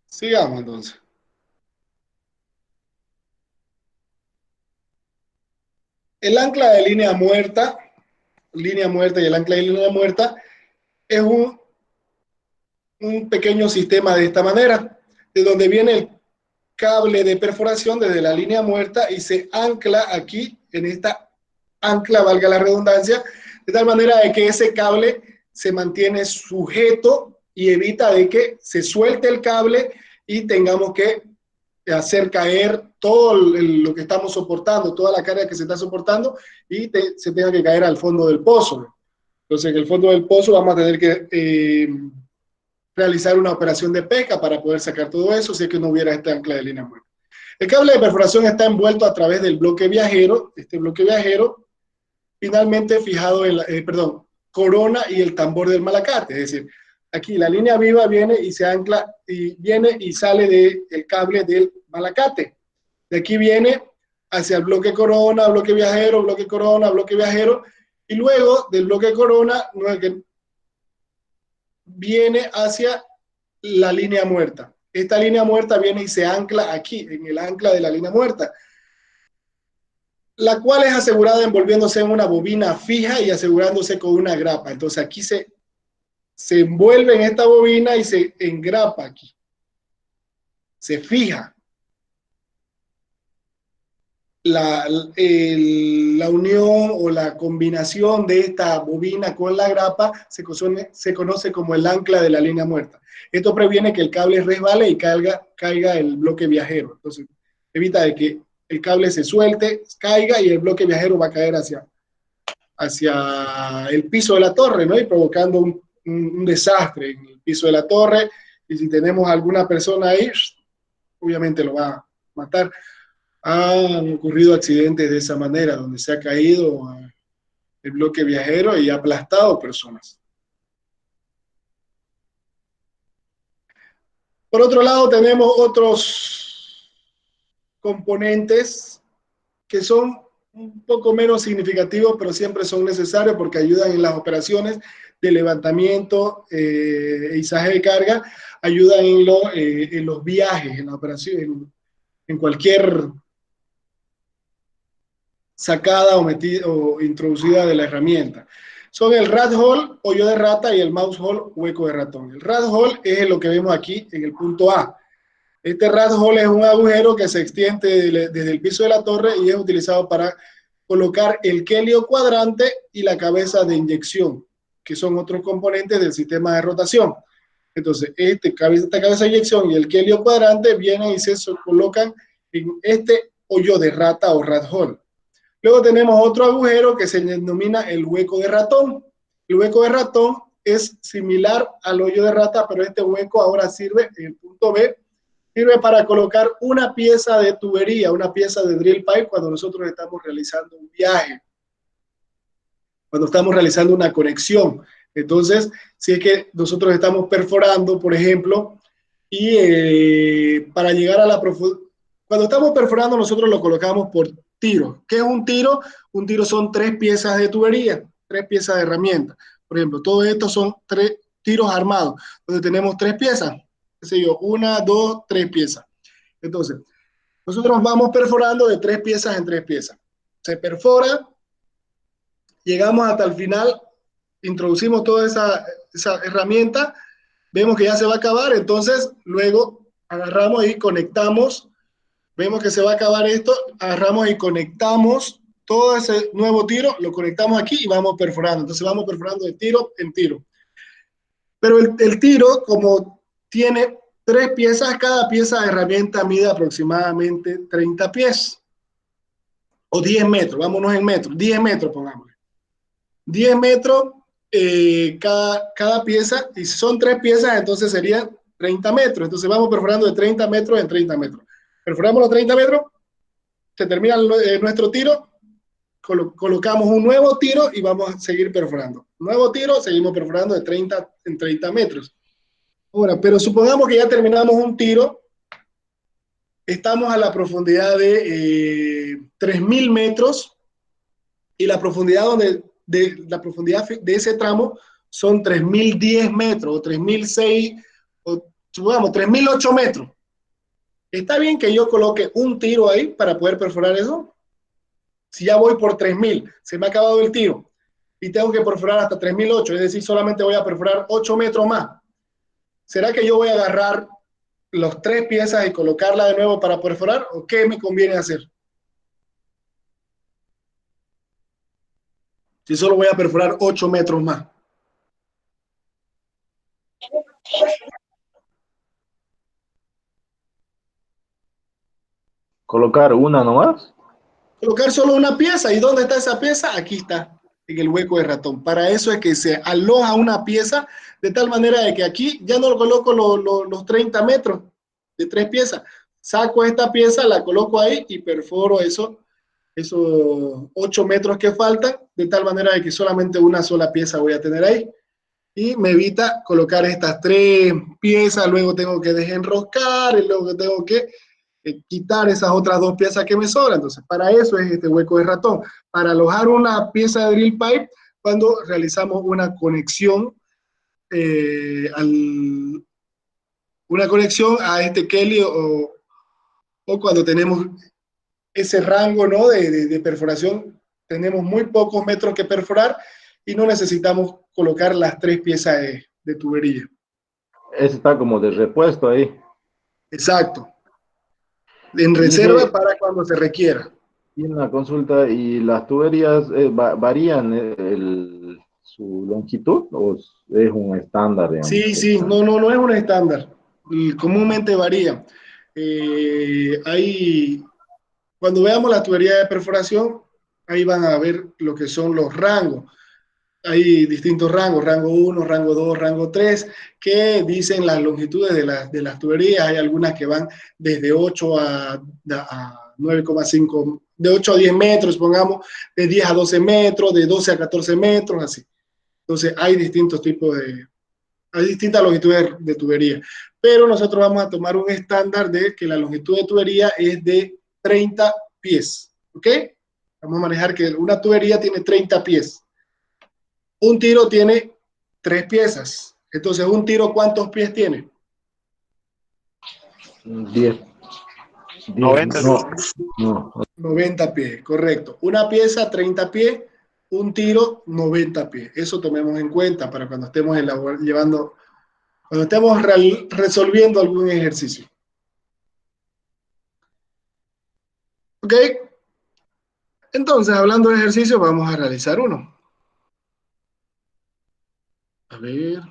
Sigamos entonces. El ancla de línea muerta y el ancla de línea muerta es un pequeño sistema de esta manera, de donde viene el cable de perforación desde la línea muerta y se ancla aquí en esta ancla, valga la redundancia, de tal manera de que ese cable se mantiene sujeto y evita de que se suelte el cable y tengamos que hacer caer todo lo que estamos soportando, toda la carga que se está soportando y se tenga que caer al fondo del pozo. Entonces, en el fondo del pozo vamos a tener que realizar una operación de pesca para poder sacar todo eso, si es que no hubiera este ancla de línea muerta. El cable de perforación está envuelto a través del bloque viajero, este bloque viajero, finalmente fijado en corona y el tambor del malacate, es decir, aquí la línea viva viene y se ancla, y viene y sale del cable del malacate. De aquí viene hacia el bloque corona, bloque viajero, bloque corona, bloque viajero, y luego del bloque corona viene hacia la línea muerta. Esta línea muerta viene y se ancla aquí, en el ancla de la línea muerta, la cual es asegurada envolviéndose en una bobina fija y asegurándose con una grapa. Entonces aquí se envuelve en esta bobina y se engrapa aquí. Se fija. La unión o la combinación de esta bobina con la grapa se conoce como el ancla de la línea muerta. Esto previene que el cable resbale y caiga el bloque viajero. Entonces, evita de que el cable se suelte, caiga y el bloque viajero va a caer hacia el piso de la torre, ¿no? Y provocando un desastre en el piso de la torre. Y si tenemos alguna persona ahí, obviamente lo va a matar. Han ocurrido accidentes de esa manera, donde se ha caído el bloque viajero y ha aplastado personas. Por otro lado, tenemos otros componentes que son un poco menos significativos, pero siempre son necesarios porque ayudan en las operaciones de levantamiento e izaje de carga, ayudan en los viajes, en la operación, en cualquier sacada o introducida de la herramienta. Son el rat hole, hoyo de rata, y el mouse hole, hueco de ratón. El rat hole es lo que vemos aquí en el punto A. Este rat hole es un agujero que se extiende desde el piso de la torre y es utilizado para colocar el quelio cuadrante y la cabeza de inyección, que son otros componentes del sistema de rotación. Entonces, esta cabeza de eyección y el quelio cuadrante vienen y se colocan en este hoyo de rata o rat hole. Luego tenemos otro agujero que se denomina el hueco de ratón. El hueco de ratón es similar al hoyo de rata, pero este hueco ahora sirve, en el punto B, sirve para colocar una pieza de tubería, una pieza de drill pipe cuando nosotros estamos realizando un viaje, cuando estamos realizando una conexión. Entonces, si es que nosotros estamos perforando, por ejemplo, y para llegar a la profundidad, cuando estamos perforando nosotros lo colocamos por tiro. ¿Qué es un tiro? Un tiro son 3 piezas de tubería, 3 piezas de herramienta. Por ejemplo, todo esto son 3 tiros armados, donde tenemos 3 piezas, qué sé yo, 1, 2, 3 piezas. Entonces, nosotros vamos perforando de 3 piezas en 3 piezas. Se perfora, llegamos hasta el final, introducimos toda esa herramienta, vemos que ya se va a acabar, entonces luego agarramos y conectamos, vemos que se va a acabar esto, agarramos y conectamos todo ese nuevo tiro, lo conectamos aquí y vamos perforando. Entonces vamos perforando de tiro en tiro. Pero el tiro, como tiene 3 piezas, cada pieza de herramienta mide aproximadamente 30 pies o 10 metros, vámonos en metros, 10 metros pongámosle. 10 metros cada pieza, y si son 3 piezas, entonces serían 30 metros. Entonces vamos perforando de 30 metros en 30 metros. Perforamos los 30 metros, se termina nuestro tiro, colocamos un nuevo tiro y vamos a seguir perforando. Nuevo tiro, seguimos perforando de 30 en 30 metros. Ahora, pero supongamos que ya terminamos un tiro, estamos a la profundidad de 3.000 metros y la profundidad la profundidad de ese tramo son 3.010 metros o 3.006 o supongamos 3.008 metros. ¿Está bien que yo coloque un tiro ahí para poder perforar eso? Si ya voy por 3.000, se me ha acabado el tiro y tengo que perforar hasta 3.008, es decir, solamente voy a perforar 8 metros más. ¿Será que yo voy a agarrar las 3 piezas y colocarla de nuevo para perforar o qué me conviene hacer? Si solo voy a perforar 8 metros más. ¿Colocar una nomás? Colocar solo una pieza. ¿Y dónde está esa pieza? Aquí está, en el hueco de ratón. Para eso es que se aloja una pieza de tal manera de que aquí ya no lo coloco los 30 metros de 3 piezas. Saco esta pieza, la coloco ahí y perforo esos 8 metros que faltan, de tal manera de que solamente una sola pieza voy a tener ahí. Y me evita colocar estas 3 piezas, luego tengo que desenroscar y luego tengo que quitar esas otras 2 piezas que me sobran. Entonces, para eso es este hueco de ratón, para alojar una pieza de drill pipe cuando realizamos una conexión una conexión a este Kelly o cuando tenemos ese rango, ¿no? de perforación, tenemos muy pocos metros que perforar y no necesitamos colocar las 3 piezas de tubería. Ese está como de repuesto ahí. Exacto. En reserva Dice, para cuando se requiera. y una consulta, ¿y las tuberías varían su longitud o es un estándar, digamos? Sí, sí, no es un estándar. Comúnmente varía. Cuando veamos la tubería de perforación, ahí van a ver lo que son los rangos. Hay distintos rangos, rango 1, rango 2, rango 3, que dicen las longitudes de las tuberías. Hay algunas que van desde 8 a 9,5, de 8 a 10 metros, pongamos, de 10 a 12 metros, de 12 a 14 metros, así. Entonces hay distintos tipos hay distintas longitudes de tubería, pero nosotros vamos a tomar un estándar de que la longitud de tubería es de 30 pies, ¿ok? Vamos a manejar que una tubería tiene 30 pies. Un tiro tiene 3 piezas. Entonces, ¿un tiro cuántos pies tiene? 10. 90. No. 90 pies, correcto. Una pieza, 30 pies. Un tiro, 90 pies. Eso tomemos en cuenta para cuando estemos cuando estemos resolviendo algún ejercicio. ¿Ok? Entonces, hablando de ejercicio, vamos a realizar uno. A ver.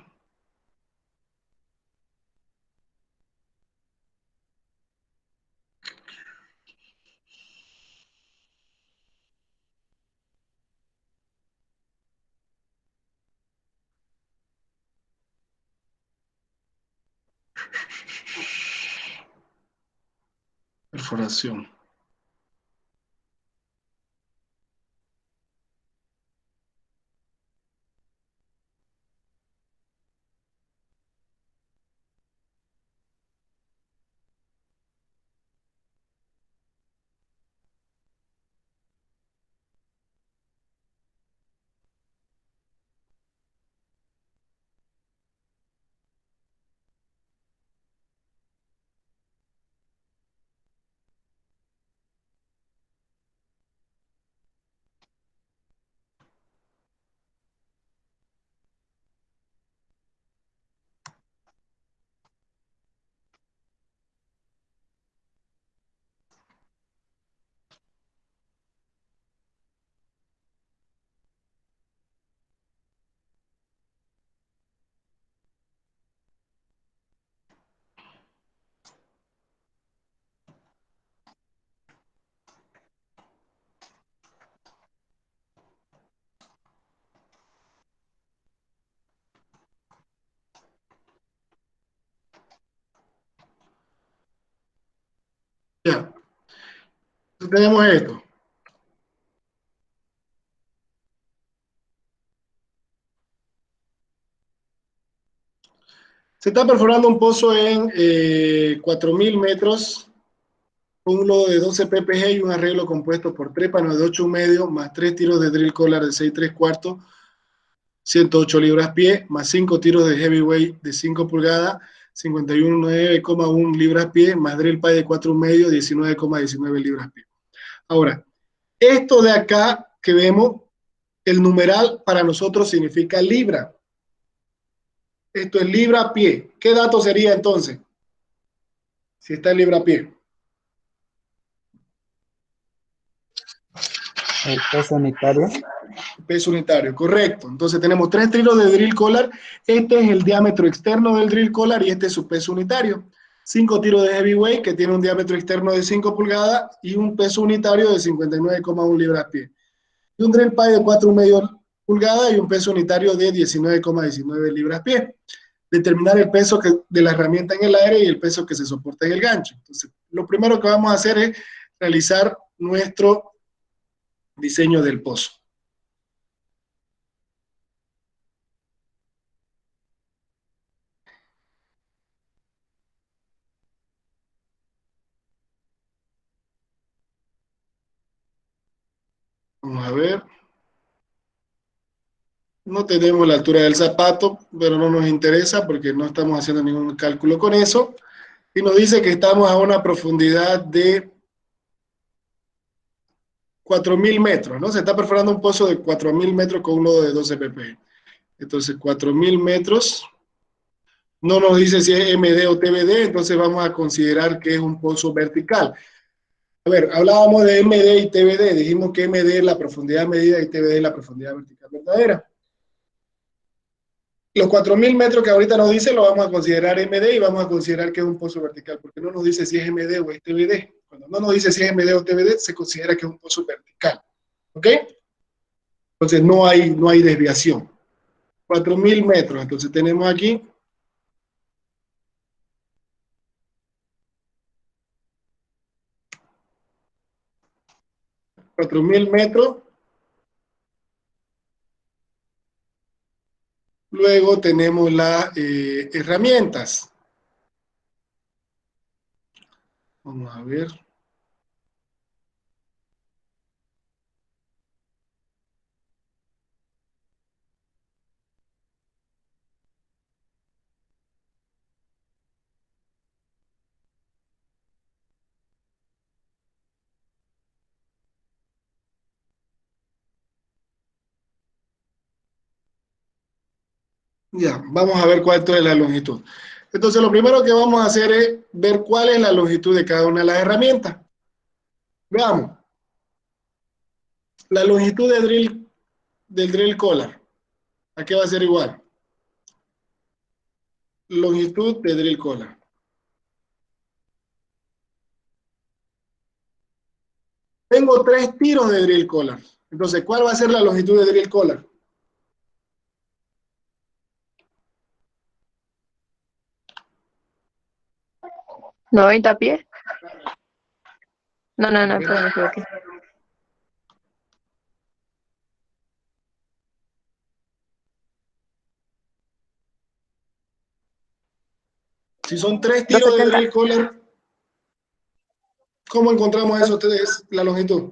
Perforación. Ya. Entonces tenemos esto. Se está perforando un pozo en 4.000 metros, un lodo de 12 ppg y un arreglo compuesto por trépanos de 8,5 más 3 tiros de drill collar de 6 3/4, 108 libras pie, más 5 tiros de heavyweight de 5 pulgadas, 51,9,1 libras pie, más drill pie de 4,5, 19,19 libras pie. Ahora, esto de acá que vemos, el numeral para nosotros significa libra. Esto es libra pie. ¿Qué dato sería entonces? Si está en libra pie. El peso unitario. Peso unitario, correcto. Entonces tenemos 3 tiros de drill collar. Este es el diámetro externo del drill collar y este es su peso unitario. 5 tiros de heavyweight que tiene un diámetro externo de 5 pulgadas y un peso unitario de 59,1 libras pie. Y un drill pie de 4,5 pulgadas y un peso unitario de 19,19 libras pie. Determinar el peso de la herramienta en el aire y el peso que se soporta en el gancho. Entonces, lo primero que vamos a hacer es realizar nuestro diseño del pozo. Vamos a ver. No tenemos la altura del zapato, pero no nos interesa porque no estamos haciendo ningún cálculo con eso. Y nos dice que estamos a una profundidad de 4.000 metros, ¿no? Se está perforando un pozo de 4.000 metros con un lodo de 12 ppm. Entonces, 4.000 metros. No nos dice si es MD o TBD, entonces vamos a considerar que es un pozo vertical. A ver, hablábamos de MD y TBD, dijimos que MD es la profundidad medida y TBD es la profundidad vertical verdadera. Los 4.000 metros que ahorita nos dice lo vamos a considerar MD y vamos a considerar que es un pozo vertical, porque no nos dice si es MD o es TBD. Cuando no nos dice si es MD o TBD, se considera que es un pozo vertical. ¿Ok? Entonces no hay desviación. 4.000 metros, entonces tenemos aquí 4.000 metros. Luego tenemos las herramientas. Vamos a ver. Ya, vamos a ver cuánto es la longitud. Entonces, lo primero que vamos a hacer es ver cuál es la longitud de cada una de las herramientas. Veamos. La longitud del drill collar. ¿A qué va a ser igual? Longitud de drill collar. Tengo 3 tiros de drill collar. Entonces, ¿cuál va a ser la longitud de drill collar? ¿90 pies? No, espera, me equivoqué. Si son 3 tiros de 270. drill collar, ¿cómo encontramos esos tres, la longitud?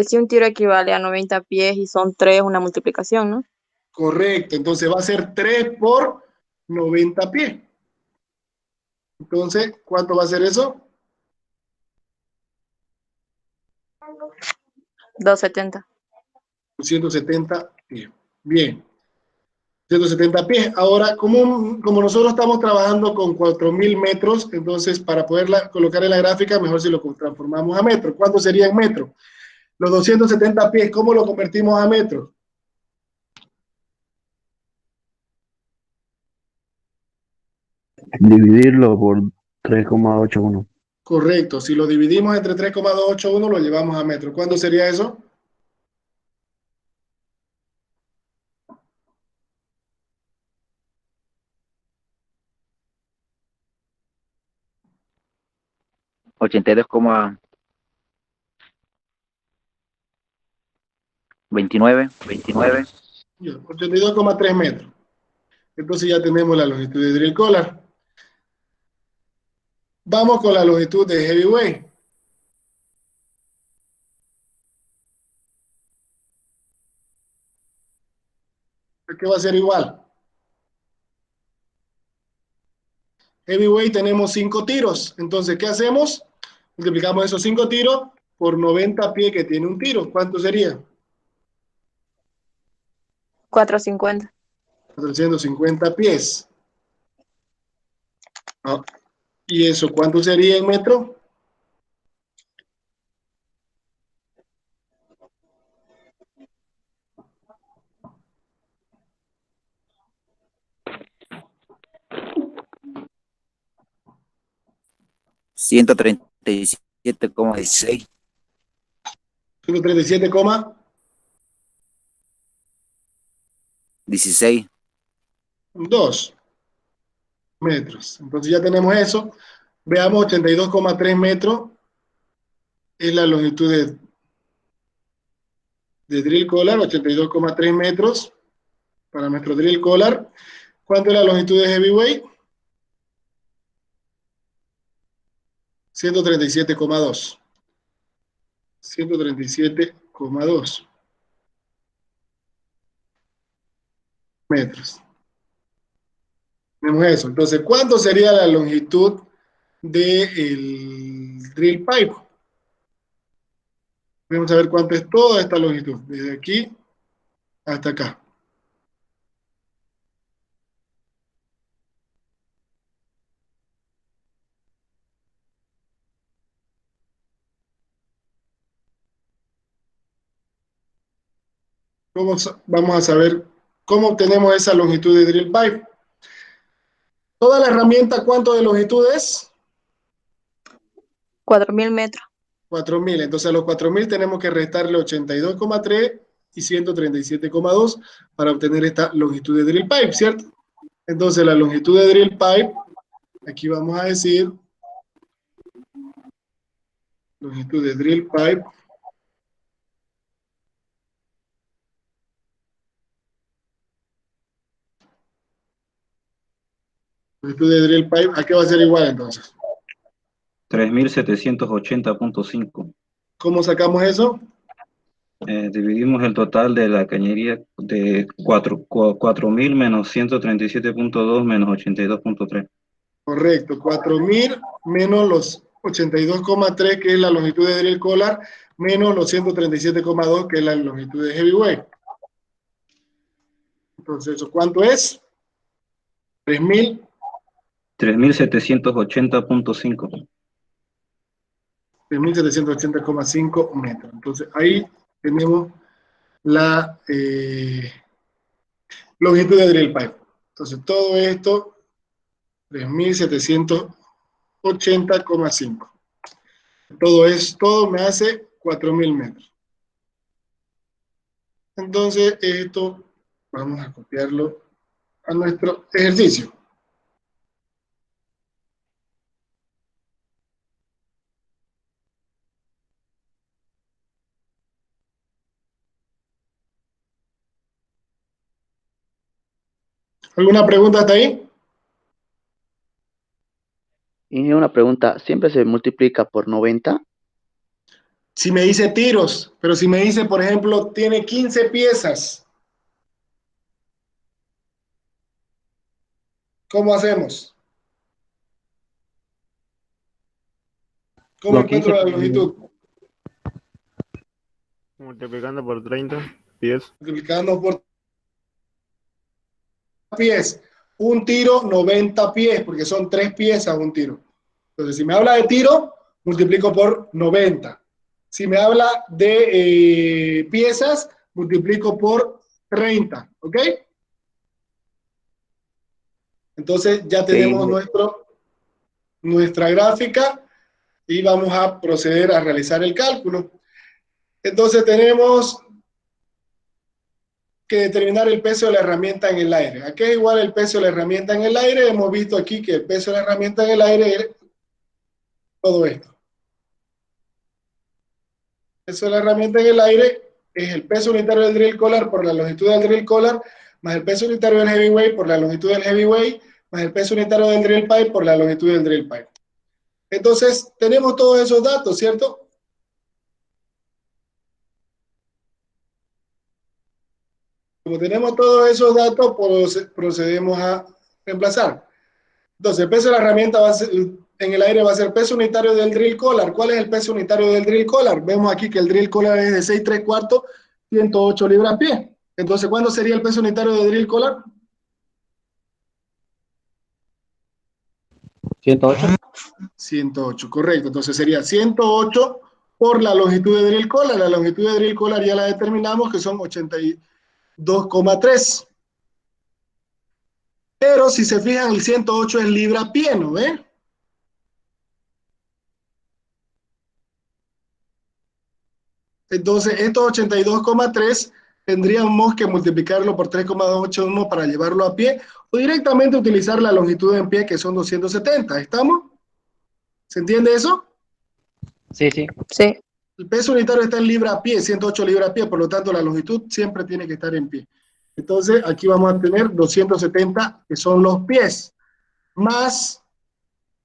Si un tiro equivale a 90 pies y son 3, una multiplicación, ¿no? Correcto, entonces va a ser 3 por 90 pies. Entonces, ¿cuánto va a ser eso? 270. 170 pies. Bien, 170 pies. Ahora, como nosotros estamos trabajando con 4000 metros, entonces para poderla colocar en la gráfica, mejor si lo transformamos a metros. ¿Cuánto sería en metros? Los 270 pies, ¿cómo lo convertimos a metros? Dividirlo por 3,81. Correcto, si lo dividimos entre 3,281 lo llevamos a metros. ¿Cuándo sería eso? Ochenta y dos coma veintinueve. 82,3 metros. Entonces ya tenemos la longitud de drill collar. Vamos con la longitud de heavyweight. ¿Qué va a ser igual? Heavyweight tenemos 5 tiros. Entonces, ¿qué hacemos? Multiplicamos esos 5 tiros por 90 pies que tiene un tiro. ¿Cuánto sería? 450. 450 pies. Ah, ¿y eso cuánto sería en metro? Ciento treinta y siete coma 16. 137,2 16. metros. Entonces ya tenemos eso. Veamos, 82,3 metros es la longitud de drill collar, 82,3 metros para nuestro drill collar. ¿Cuánto es la longitud de heavyweight? 137,2. 137,2 metros. Tenemos eso. Entonces, ¿cuánto sería la longitud del drill pipe? Vamos a ver cuánto es toda esta longitud, desde aquí hasta acá. Vamos a saber cómo obtenemos esa longitud de drill pipe. Toda la herramienta, ¿cuánto de longitud es? 4000 metros. 4000. Entonces a los 4000 tenemos que restarle 82,3 y 137,2 para obtener esta longitud de drill pipe, ¿cierto? Entonces la longitud de drill pipe, aquí vamos a decir longitud de drill pipe longitud de drill pipe, ¿a qué va a ser igual entonces? 3780.5. ¿Cómo sacamos eso? Dividimos el total de la cañería de 4000 menos 137.2 menos 82.3. Correcto, 4000 menos los 82,3 que es la longitud de drill collar, menos los 137,2 que es la longitud de heavyweight. Entonces, ¿eso cuánto es? 3000. 3780.5. 3.780,5 metros. Entonces, ahí tenemos la longitud de drill pipe. Entonces, todo esto, 3.780,5. Todo me hace 4.000 metros. Entonces, esto vamos a copiarlo a nuestro ejercicio. ¿Alguna pregunta hasta ahí? Y una pregunta, ¿siempre se multiplica por 90? Si me dice tiros, pero si me dice, por ejemplo, tiene 15 piezas, ¿cómo hacemos? ¿Cómo Los 15 encuentro la longitud? multiplicando por 30 pies. Multiplicando por pies. Un tiro, 90 pies, porque son 3 piezas un tiro. Entonces, si me habla de tiro, multiplico por 90. Si me habla de piezas, multiplico por 30. ¿Ok? Entonces, ya tenemos nuestra gráfica y vamos a proceder a realizar el cálculo. Entonces, tenemos que determinar el peso de la herramienta en el aire. ¿A qué es igual el peso de la herramienta en el aire? Hemos visto aquí que el peso de la herramienta en el aire es todo esto. El peso de la herramienta en el aire es el peso unitario del drill collar por la longitud del drill collar, más el peso unitario del heavyweight por la longitud del heavyweight, más el peso unitario del drill pipe por la longitud del drill pipe. Entonces, tenemos todos esos datos, ¿cierto? Como tenemos todos esos datos, procedemos a reemplazar. Entonces, el peso de la herramienta en el aire va a ser peso unitario del drill collar. ¿Cuál es el peso unitario del drill collar? Vemos aquí que el drill collar es de 6 3/4, 108 libras-pie. Entonces, ¿cuándo sería el peso unitario del drill collar? 108. 108, correcto. Entonces sería 108 por la longitud de drill collar. La longitud de drill collar ya la determinamos, que son 82,3. Pero si se fijan, el 108 es libra-pie, ¿no ve? Entonces, estos 82,3 tendríamos que multiplicarlo por 3,281 para llevarlo a pie, o directamente utilizar la longitud en pie, que son 270. ¿Estamos? ¿Se entiende eso? Sí, sí. Sí. El peso unitario está en libra-pie, 108 libra-pie, por lo tanto la longitud siempre tiene que estar en pie. Entonces, aquí vamos a tener 270, que son los pies, más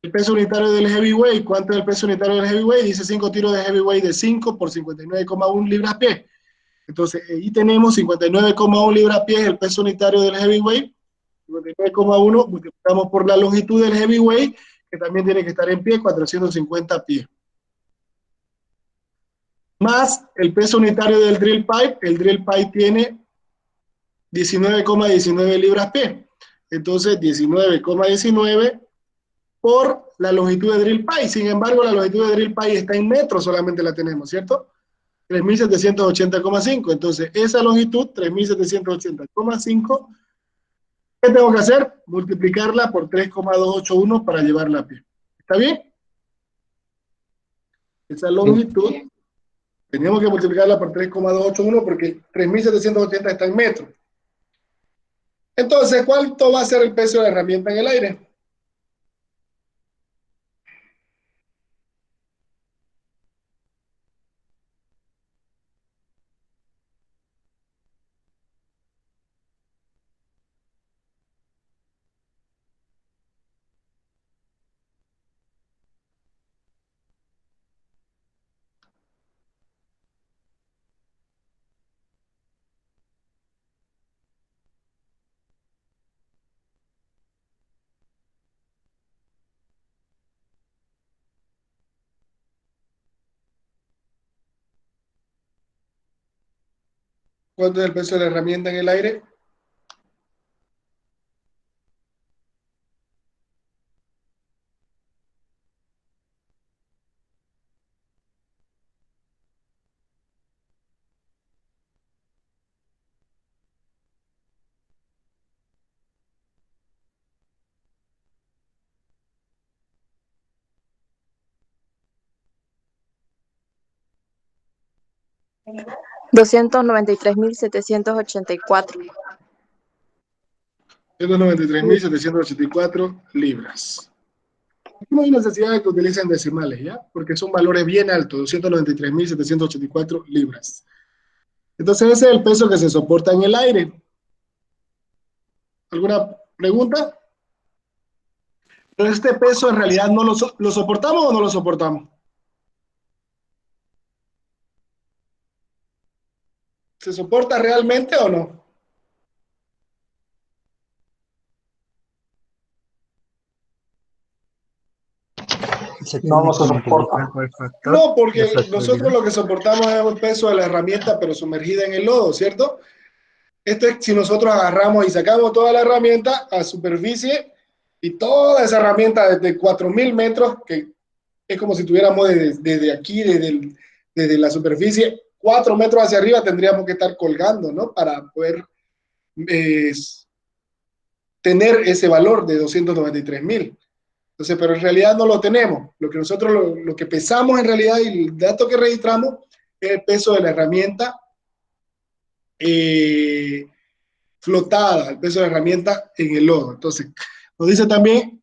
el peso unitario del heavyweight. ¿Cuánto es el peso unitario del heavyweight? Dice 5 tiros de heavyweight de 5 por 59,1 libras-pie. Entonces, ahí tenemos 59,1 libras-pie, el peso unitario del heavyweight. 59,1 multiplicamos por la longitud del heavyweight, que también tiene que estar en pie, 450 pies. Más el peso unitario del drill pipe. El drill pipe tiene 19,19 libras-pie. Entonces, 19,19 por la longitud de drill pipe. Sin embargo, la longitud de drill pipe está en metros, solamente la tenemos, ¿cierto? 3.780,5. Entonces, esa longitud, 3.780,5, ¿qué tengo que hacer? Multiplicarla por 3,281 para llevarla a pie. ¿Está bien? Esa longitud, teníamos que multiplicarla por 3,281 porque 3.780 está en metros. Entonces, ¿cuánto va a ser el peso de la herramienta en el aire? ¿Cuánto es el peso de la herramienta en el aire? $293,784. 193.784 libras. No hay necesidad de que utilicen decimales, ¿ya? Porque son valores bien altos, 293.784 libras. Entonces ese es el peso que se soporta en el aire. ¿Alguna ¿Pregunta? Pero este peso en realidad no lo soportamos o no lo soportamos. ¿Se soporta realmente o no? No se soporta. No, porque nosotros lo que soportamos es el peso de la herramienta, pero sumergida en el lodo, ¿cierto? Esto es si nosotros agarramos y sacamos toda la herramienta a superficie y toda esa herramienta desde 4.000 metros, que es como si tuviéramos desde aquí, desde la superficie, 4 metros hacia arriba tendríamos que estar colgando, ¿no? Para poder tener ese valor de 293.000. Entonces, pero en realidad no lo tenemos. Lo que nosotros, lo que pesamos en realidad y el dato que registramos es el peso de la herramienta flotada, el peso de la herramienta en el lodo. Entonces, nos dice también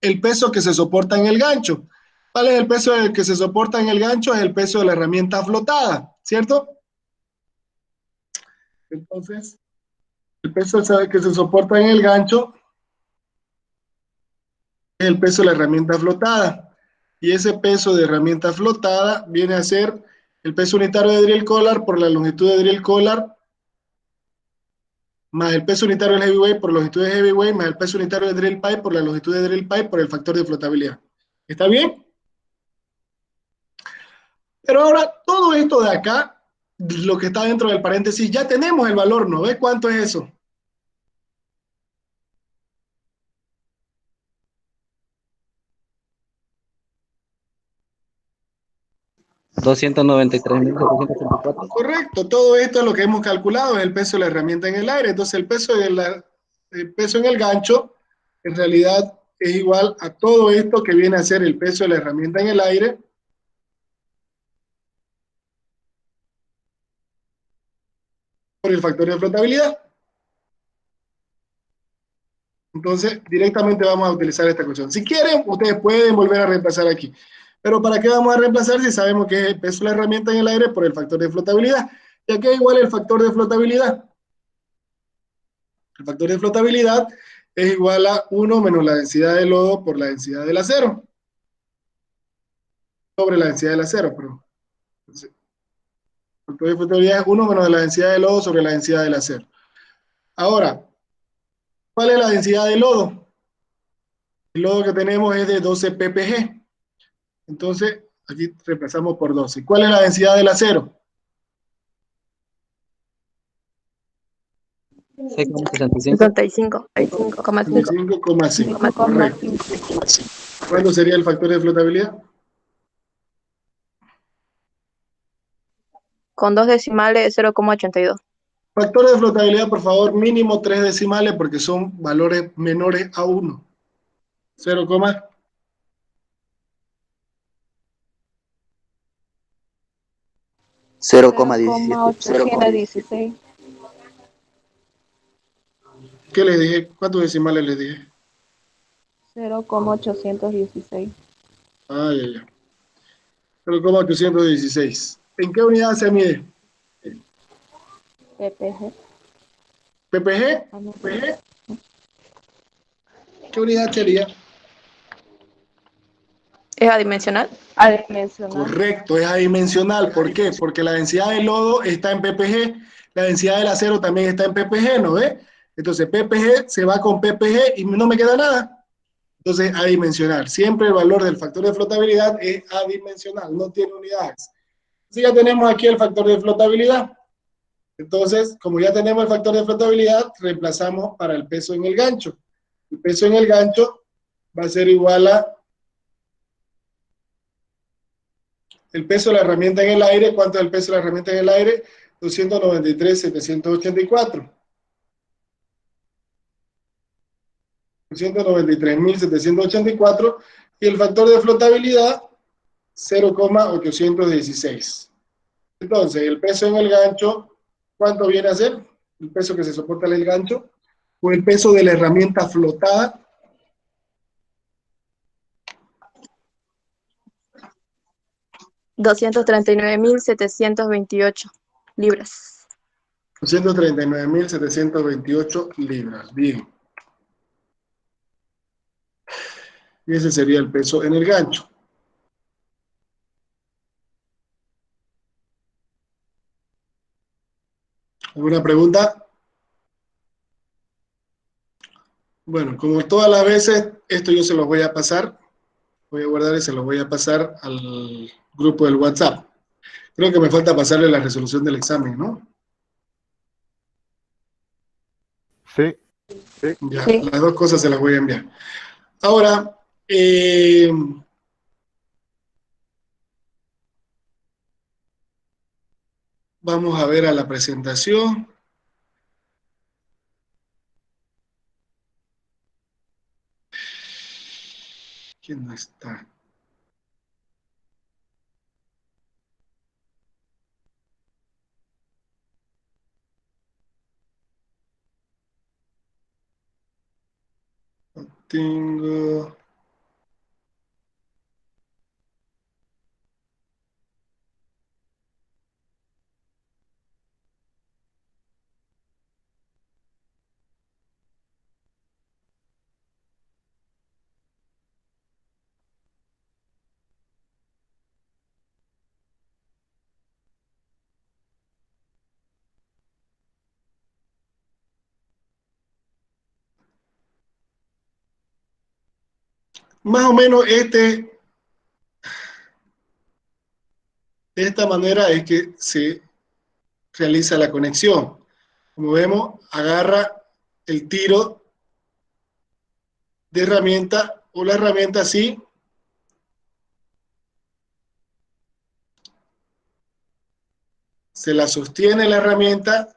el peso que se soporta en el gancho. ¿Cuál es el peso que se soporta en el gancho? Es el peso de la herramienta flotada, ¿cierto? Entonces, el peso que se soporta en el gancho es el peso de la herramienta flotada. Y ese peso de herramienta flotada viene a ser el peso unitario de drill collar por la longitud de drill collar, más el peso unitario del heavyweight por la longitud de heavyweight, más el peso unitario de drill pipe por la longitud de drill pipe por el factor de flotabilidad. ¿Está bien? Pero ahora, todo esto de acá, lo que está dentro del paréntesis, ya tenemos el valor, ¿no ves cuánto es eso? $293.784. Correcto, todo esto es lo que hemos calculado, es el peso de la herramienta en el aire. Entonces, el peso en el gancho, en realidad, es igual a todo esto que viene a ser el peso de la herramienta en el aire por el factor de flotabilidad. Entonces, directamente vamos a utilizar esta ecuación. Si quieren, ustedes pueden volver a reemplazar aquí. Pero ¿para qué vamos a reemplazar si sabemos que es el peso de la herramienta en el aire por el factor de flotabilidad? Y aquí es igual el factor de flotabilidad. El factor de flotabilidad es igual a 1 menos la densidad de lodo por la densidad del acero. Sobre la densidad del acero, perdón. Entonces, el factor de flotabilidad es 1 menos la densidad de lodo sobre la densidad del acero. Ahora, ¿cuál es la densidad de lodo? El lodo que tenemos es de 12 ppg. Entonces, aquí reemplazamos por 12. ¿Cuál es la densidad del acero? 65,5. 65,5. Correcto. ¿Cuándo sería el factor de flotabilidad? Con 2 decimales, 0,82. Factor de flotabilidad, por favor, mínimo 3 decimales porque son valores menores a 1. 0, 0,816. ¿Qué les dije? ¿Cuántos decimales les dije? 0,816. Ay, ay, ay. 0,816. ¿En qué unidad se mide? ppg. ¿PPG? ¿PPG? ¿Qué unidad sería? ¿Es adimensional? Adimensional. Correcto, es adimensional. ¿Por qué? Porque la densidad del lodo está en ppg, la densidad del acero también está en ppg, ¿no ve? Entonces ppg se va con ppg y no me queda nada. Entonces adimensional. Siempre el valor del factor de flotabilidad es adimensional, no tiene unidades. Entonces ya tenemos aquí el factor de flotabilidad. Entonces, como ya tenemos el factor de flotabilidad, reemplazamos para el peso en el gancho. El peso en el gancho va a ser igual a el peso de la herramienta en el aire. ¿Cuánto es el peso de la herramienta en el aire? 293.784. 293.784. Y el factor de flotabilidad, 0,816. Entonces, el peso en el gancho, ¿cuánto viene a ser? El peso que se soporta en el gancho, o el peso de la herramienta flotada. $239.728 libras. 239.728 libras. Bien. Y ese sería el peso en el gancho. ¿Alguna pregunta? Bueno, como todas las veces, esto yo se los voy a pasar. Voy a guardar y se los voy a pasar al grupo del WhatsApp. Creo que me falta pasarle la resolución del examen, ¿no? Sí. Ya, Sí. las dos cosas se las voy a enviar. Ahora, vamos a ver a la presentación. ¿Quién no está? Tengo... Más o menos de esta manera es que se realiza la conexión. Como vemos, agarra el tiro de herramienta o la herramienta así, se la sostiene la herramienta,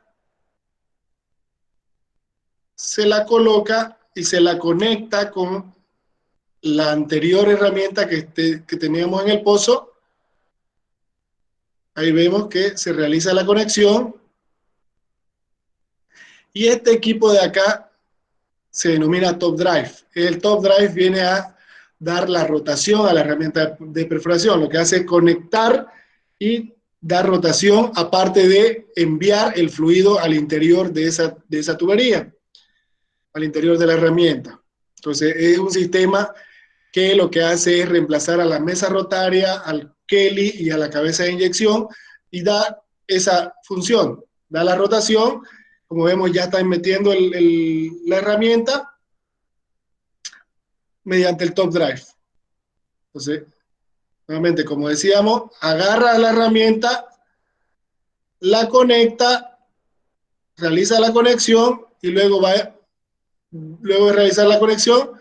se la coloca y se la conecta con la anterior herramienta que teníamos en el pozo. Ahí vemos que se realiza la conexión y este equipo de acá se denomina top drive. El top drive viene a dar la rotación a la herramienta de perforación, lo que hace es conectar y dar rotación, aparte de enviar el fluido al interior de esa tubería, al interior de la herramienta. Entonces es un sistema que lo que hace es reemplazar a la mesa rotaria, al Kelly y a la cabeza de inyección y da esa función, da la rotación. Como vemos, ya están metiendo la herramienta mediante el top drive. Entonces, nuevamente, como decíamos, agarra la herramienta, la conecta, realiza la conexión y luego luego de realizar la conexión,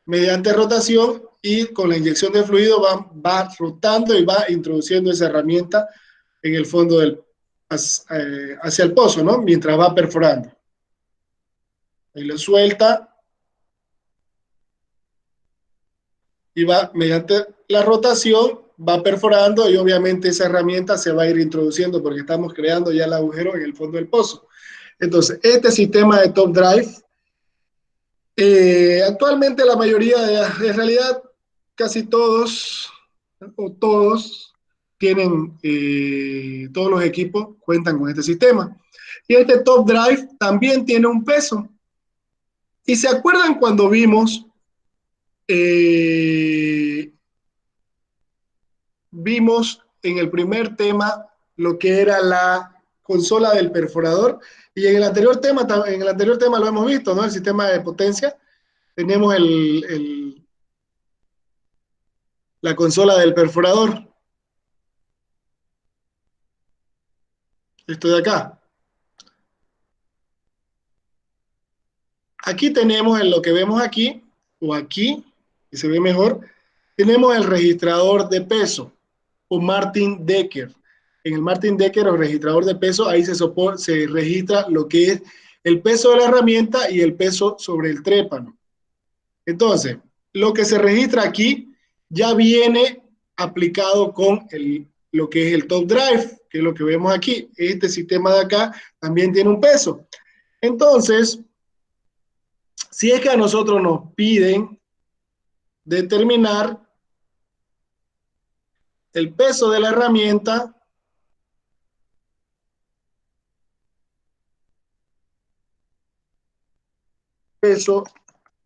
mediante rotación y con la inyección de fluido va rotando y va introduciendo esa herramienta en el fondo hacia el pozo, ¿no? Mientras va perforando. Ahí lo suelta y va, mediante la rotación, va perforando y obviamente esa herramienta se va a ir introduciendo porque estamos creando ya el agujero en el fondo del pozo. Entonces, este sistema de top drive, actualmente la mayoría, en realidad casi todos, o todos, tienen, todos los equipos cuentan con este sistema. Y este top drive también tiene un peso. ¿Y se acuerdan cuando vimos en el primer tema lo que era la consola del perforador? Y en el anterior tema lo hemos visto, ¿no? El sistema de potencia. Tenemos la consola del perforador. Esto de acá. Aquí tenemos en lo que vemos aquí, o aquí, que se ve mejor, tenemos el registrador de peso, o Martin Decker. En el Martin Decker, o registrador de peso, ahí se registra lo que es el peso de la herramienta y el peso sobre el trépano. Entonces, lo que se registra aquí ya viene aplicado con lo que es el top drive, que es lo que vemos aquí. Este sistema de acá también tiene un peso. Entonces, si es que a nosotros nos piden determinar el peso de la herramienta, peso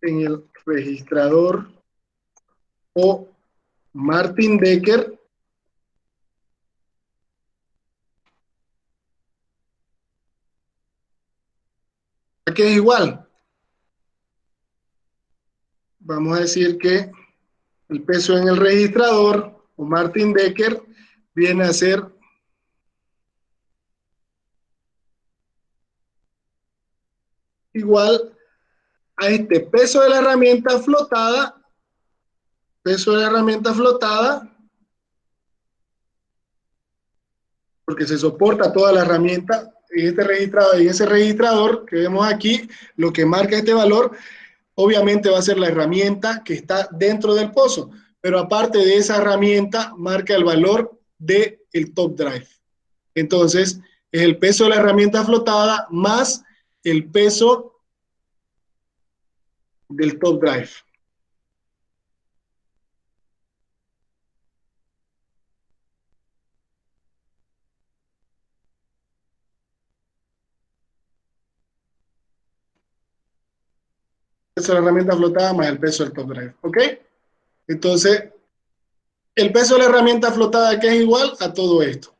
en el registrador o Martin Decker que es igual. Vamos a decir que el peso en el registrador o Martin Decker viene a ser igual a este peso de la herramienta flotada, porque se soporta toda la herramienta en este registrador, y ese registrador que vemos aquí, lo que marca este valor, obviamente va a ser la herramienta que está dentro del pozo, pero aparte de esa herramienta, marca el valor del top drive. Entonces, es el peso de la herramienta flotada más el peso del top drive. El peso de la herramienta flotada más el peso del top drive, ¿ok? Entonces, el peso de la herramienta flotada que es igual a todo esto.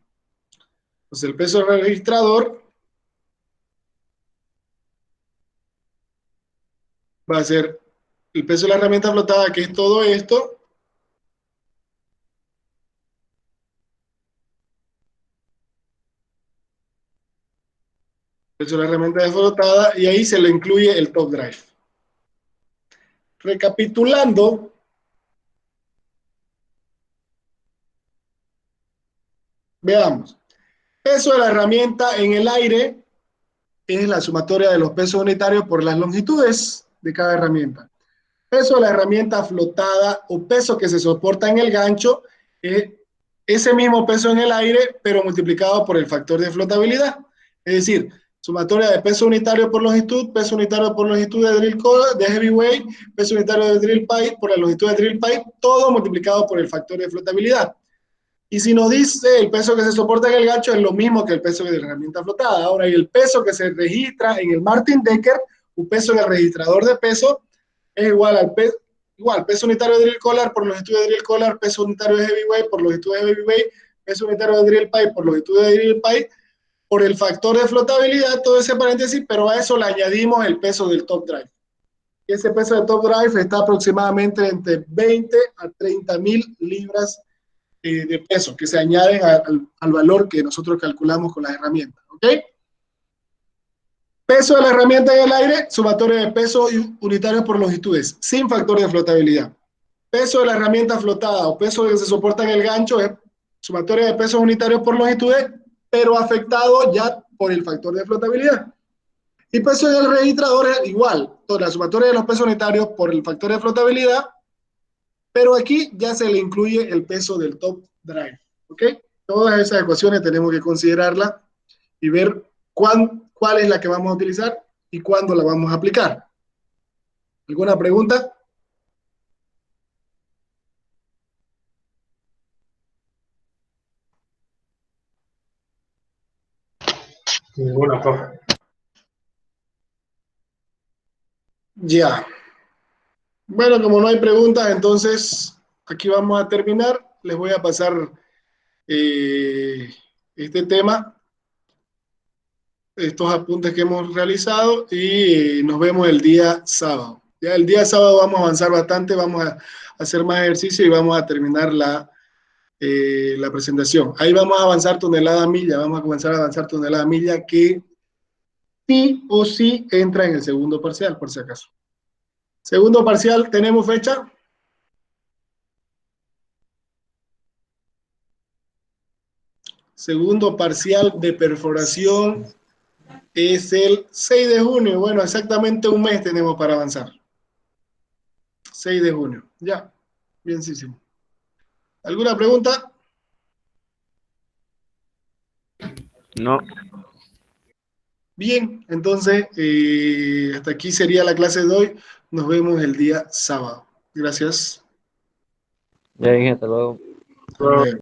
Entonces, el peso del registrador va a ser el peso de la herramienta flotada, que es todo esto, el peso de la herramienta flotada, y ahí se le incluye el top drive. Recapitulando, veamos. Peso de la herramienta en el aire es la sumatoria de los pesos unitarios por las longitudes de cada herramienta. Peso de la herramienta flotada o peso que se soporta en el gancho es ese mismo peso en el aire, pero multiplicado por el factor de flotabilidad. Es decir, sumatoria de peso unitario por longitud de drill collar, de heavyweight, peso unitario de drill pipe por la longitud de drill pipe, todo multiplicado por el factor de flotabilidad. Y si nos dice el peso que se soporta en el gancho es lo mismo que el peso de la herramienta flotada. Ahora, y el peso que se registra en el Martin Decker, un peso en el registrador de peso, es igual al peso unitario de drill collar por longitud de drill collar, peso unitario de heavyweight por longitud de heavyweight, peso unitario de drill pipe por longitud de drill pipe, por el factor de flotabilidad, todo ese paréntesis, pero a eso le añadimos el peso del top drive. Y ese peso del top drive está aproximadamente entre 20 a 30.000 libras de peso que se añaden al valor que nosotros calculamos con las herramientas, ¿ok? Peso de la herramienta en el aire, sumatoria de peso unitarios por longitudes, sin factor de flotabilidad. Peso de la herramienta flotada o peso que se soporta en el gancho es sumatoria de pesos unitarios por longitudes, pero afectado ya por el factor de flotabilidad. Y peso del registrador es igual, toda la sumatoria de los pesos unitarios por el factor de flotabilidad, pero aquí ya se le incluye el peso del top drive, ¿ok? Todas esas ecuaciones tenemos que considerarlas y ver cuál es la que vamos a utilizar y cuándo la vamos a aplicar. ¿Alguna pregunta? Ninguna, profe. Ya. Bueno, como no hay preguntas, entonces aquí vamos a terminar. Les voy a pasar este tema, estos apuntes que hemos realizado, y nos vemos el día sábado. Ya el día sábado vamos a avanzar bastante, vamos a hacer más ejercicio y vamos a terminar la presentación. Ahí vamos a avanzar tonelada milla, vamos a comenzar a avanzar tonelada milla, que sí o sí entra en el segundo parcial, por si acaso. Segundo parcial, ¿tenemos fecha? Segundo parcial de perforación es el 6 de junio. Bueno, exactamente un mes tenemos para avanzar. 6 de junio. Ya, bienísimo. ¿Alguna pregunta? No. Bien, entonces hasta aquí sería la clase de hoy. Nos vemos el día sábado. Gracias. Ya dije, hasta luego. Hasta luego.